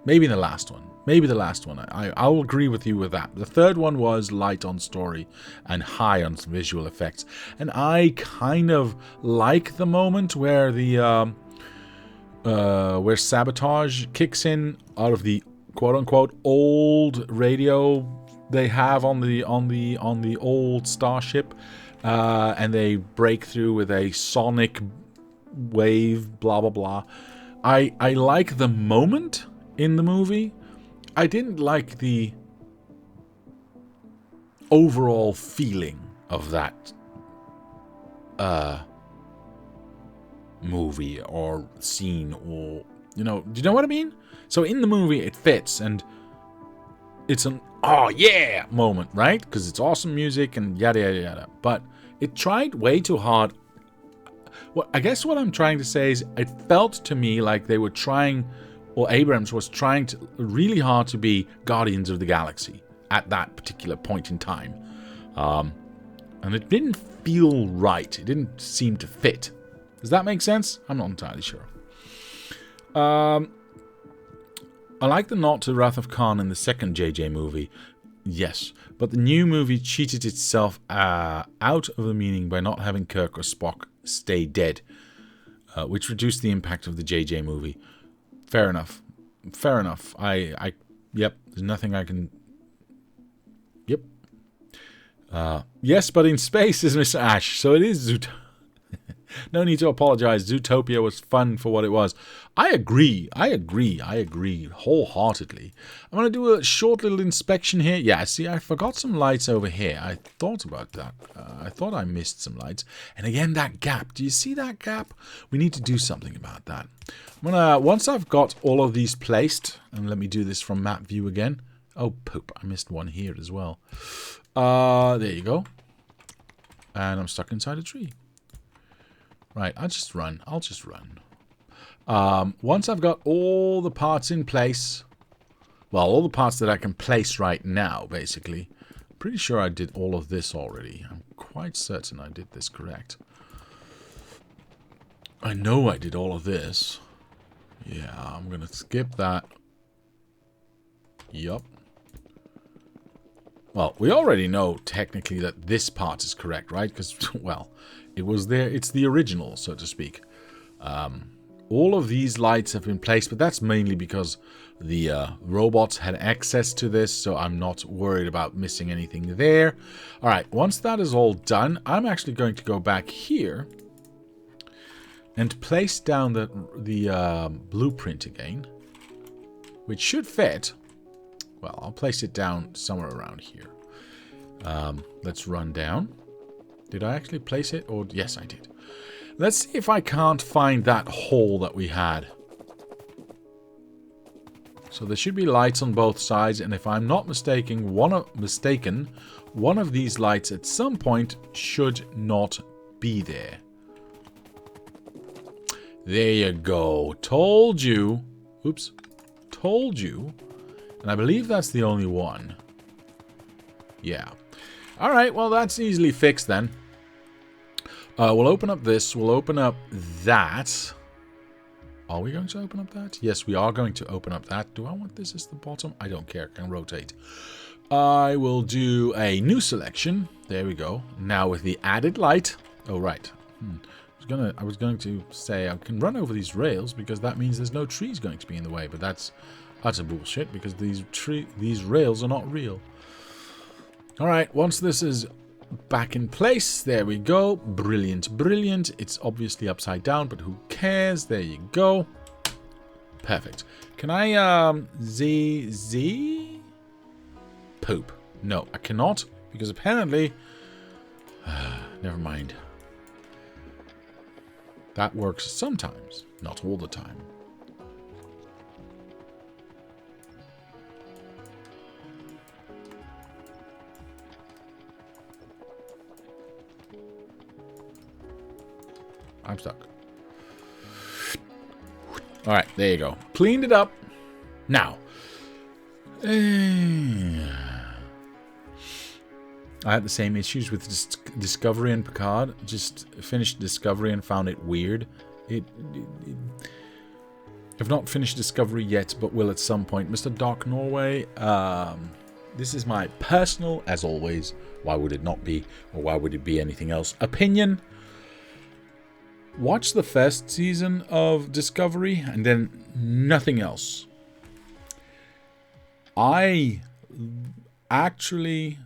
Maybe the last one. Maybe the last one. I will agree with you with that. The third one was light on story and high on visual effects. And I kind of like the moment where the... where sabotage kicks in out of the quote-unquote old radio they have on the old starship, and they break through with a sonic wave, blah blah blah. I like the moment in the movie. I didn't like the overall feeling of that movie or scene, or do you know what I mean? So in the movie it fits, and it's an oh yeah moment, right? Because it's awesome music and yada yada yada. But it tried way too hard. Well, I guess what I'm trying to say is it felt to me like they were trying, or Abrams was trying to really hard to be Guardians of the Galaxy at that particular point in time, and it didn't feel right. It didn't seem to fit. Does that make sense? I'm not entirely sure. I like the nod to Wrath of Khan in the second JJ movie. Yes, but the new movie cheated itself out of the meaning by not having Kirk or Spock stay dead, which reduced the impact of the JJ movie. Fair enough. Fair enough. Yep, there's nothing I can... Yep. Yes, but in space is Mr. Ash, so it is Zootopia. No need to apologize. Zootopia was fun for what it was. I agree wholeheartedly. I'm going to do a short little inspection here. Yeah, see, I forgot some lights over here. I thought about that. I thought I missed some lights. And again, that gap. Do you see that gap? We need to do something about that. I'm gonna, once I've got all of these placed, and let me do this from map view again. Oh, poop. I missed one here as well. There you go. And I'm stuck inside a tree. Right, I'll just run. Once I've got all the parts in place, well, all the parts that I can place right now, basically. Pretty sure I did all of this already. I'm quite certain I did this correct. I know I did all of this. Yeah, I'm going to skip that. Yup. Well, we already know technically that this part is correct, right? Because, well, it was there. It's the original, so to speak. All of these lights have been placed, but that's mainly because the robots had access to this, so I'm not worried about missing anything there. All right, once that is all done, I'm actually going to go back here and place down the blueprint again, which should fit. Well, I'll place it down somewhere around here. Let's run down. Did I actually place it? Or yes, I did. Let's see if I can't find that hole that we had. So there should be lights on both sides, and if I'm not mistaken, one of these lights at some point should not be there. There you go. Told you. Oops. Told you. And I believe that's the only one. Yeah. Alright, well that's easily fixed then. We'll open up this. We'll open up that. Are we going to open up that? Yes, we are going to open up that. Do I want this as the bottom? I don't care. I can rotate. I will do a new selection. There we go. Now with the added light. Oh, right. I was going to say I can run over these rails because that means there's no trees going to be in the way. But that's utter bullshit because these rails are not real. Alright, once this is back in place, there we go. Brilliant, brilliant. It's obviously upside down, but who cares? There you go. Perfect. Can I, poop? No, I cannot, because apparently... never mind. That works sometimes, not all the time. I'm stuck. Alright, there you go. Cleaned it up. Now. I had the same issues with Discovery and Picard. Just finished Discovery and found it weird. I've not finished Discovery yet, but will at some point. Mr. Dark Norway, this is my personal, as always, why would it not be, or why would it be anything else, opinion. Watch the first season of Discovery and then nothing else. I actually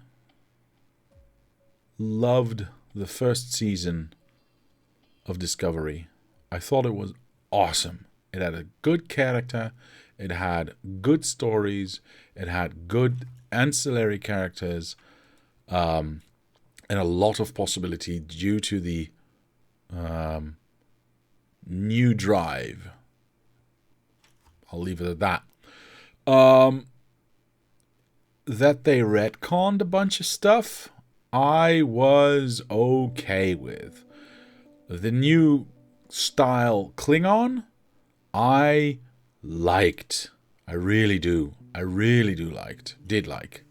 loved the first season of Discovery. I thought it was awesome. It had a good character. It had good stories. It had good ancillary characters. And a lot of possibility due to the new drive. I'll leave it at that. That they retconned a bunch of stuff, I was okay with. The new style Klingon, I liked. I really do. I really do did like.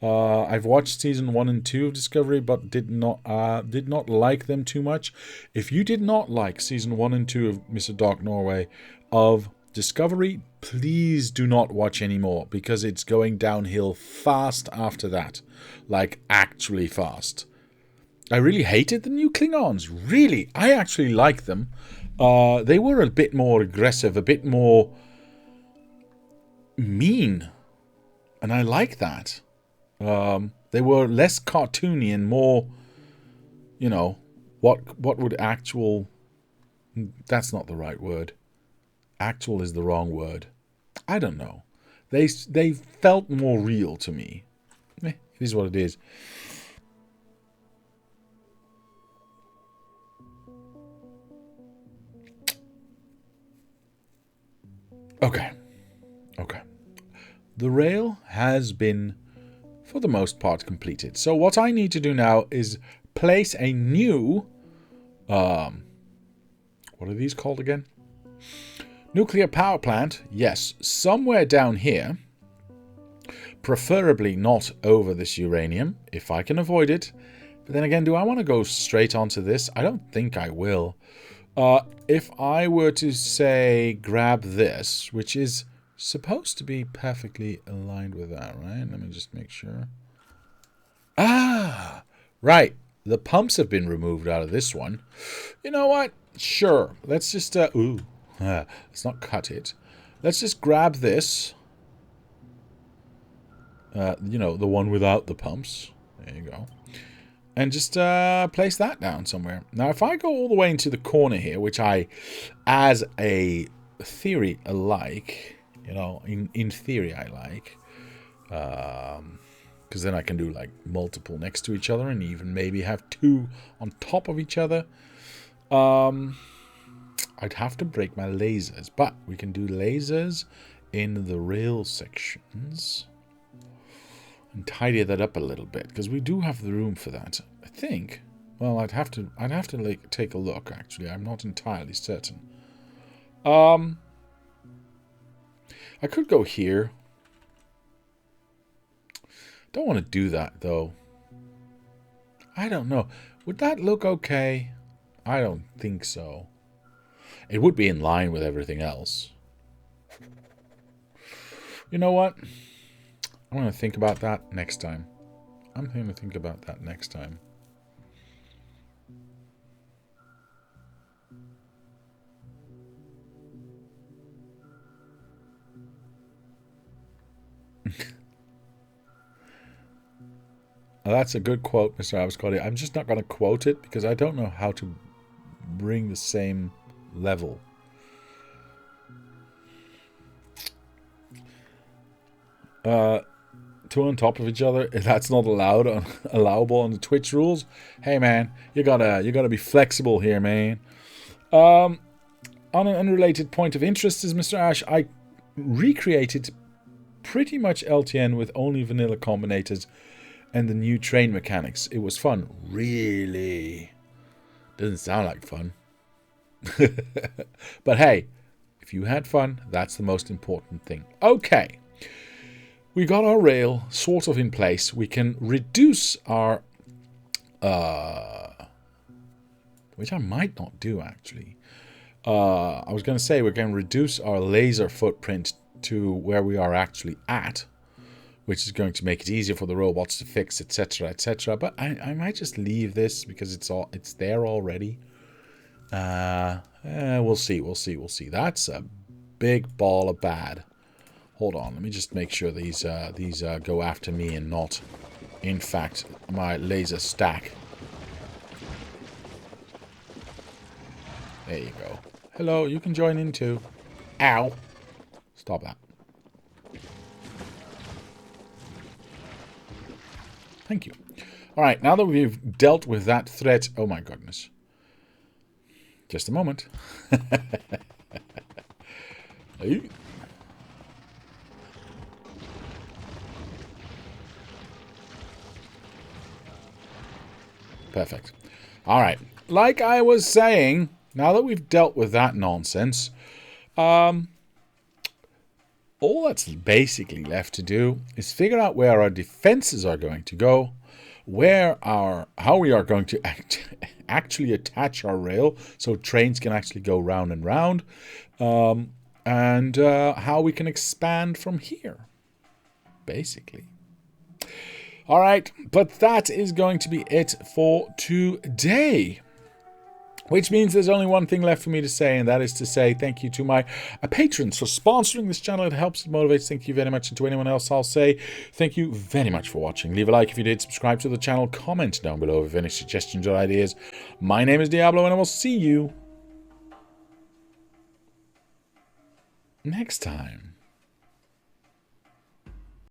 I've watched season 1 and 2 of Discovery, but did not like them too much. If you did not like season 1 and 2 of Mr. Dark Norway of Discovery, please do not watch anymore, because it's going downhill fast after that. Like, actually fast. I really hated the new Klingons. Really, I actually like them. They were a bit more aggressive, a bit more mean. And I like that. They were less cartoony and more, you know, what would actual... That's not the right word. Actual is the wrong word. I don't know. They felt more real to me. It is what it is. Okay. The rail has been, for the most part, completed. So what I need to do now is place a new... what are these called again? Nuclear power plant. Yes, somewhere down here. Preferably not over this uranium, if I can avoid it. then again, do I want to go straight onto this? I don't think I will. If I were to say grab this, which is supposed to be perfectly aligned with that, right? Let me just make sure. Ah, right. The pumps have been removed out of this one. You know what? Sure. Let's just, let's not cut it. Let's just grab this. You know, the one without the pumps. There you go. And just place that down somewhere. Now, if I go all the way into the corner here, which I, as a theory, I like, you know, in theory I like, because then I can do like multiple next to each other and even maybe have two on top of each other. I'd have to break my lasers, but we can do lasers in the rail sections and tidy that up a little bit, because we do have the room for that. I think. Well, I'd have to like take a look. Actually, I'm not entirely certain. I could go here. Don't want to do that though. I don't know. Would that look okay? I don't think so. It would be in line with everything else. You know what? I'm going to think about that next time. I'm going to think about that next time. Oh, that's a good quote, Mr. Abasquatty. I'm just not going to quote it because I don't know how to bring the same level. Two on top of each other, if that's not allowable on the Twitch rules. Hey man, you gotta be flexible here, man. On an unrelated point of interest is Mr. Ash, I recreated pretty much LTN with only vanilla combinators and the new train mechanics. It was fun. Really? Doesn't sound like fun. But hey, if you had fun, that's the most important thing. Okay. We got our rail sort of in place. We can reduce our... which I might not do, actually. I was going to say we're going to reduce our laser footprint to where we are actually at, which is going to make it easier for the robots to fix, etc., etc. But I might just leave this because it's there already. We'll see. That's a big ball of bad. Hold on, let me just make sure these go after me and not, in fact, my laser stack. There you go. Hello, you can join in too. Ow. Stop that. Thank you. Alright, now that we've dealt with that threat... Oh my goodness. Just a moment. Hey. Perfect. Alright. Like I was saying, now that we've dealt with that nonsense, all that's basically left to do is figure out where our defenses are going to go, how we are going to actually attach our rail so trains can actually go round and round, and how we can expand from here, basically. All right, but that is going to be it for today. Which means there's only one thing left for me to say, and that is to say thank you to my patrons for sponsoring this channel. It helps, it motivates. Thank you very much. And to anyone else, I'll say thank you very much for watching. Leave a like if you did, subscribe to the channel, comment down below if any suggestions or ideas. My name is Diablo, and I will see you next time.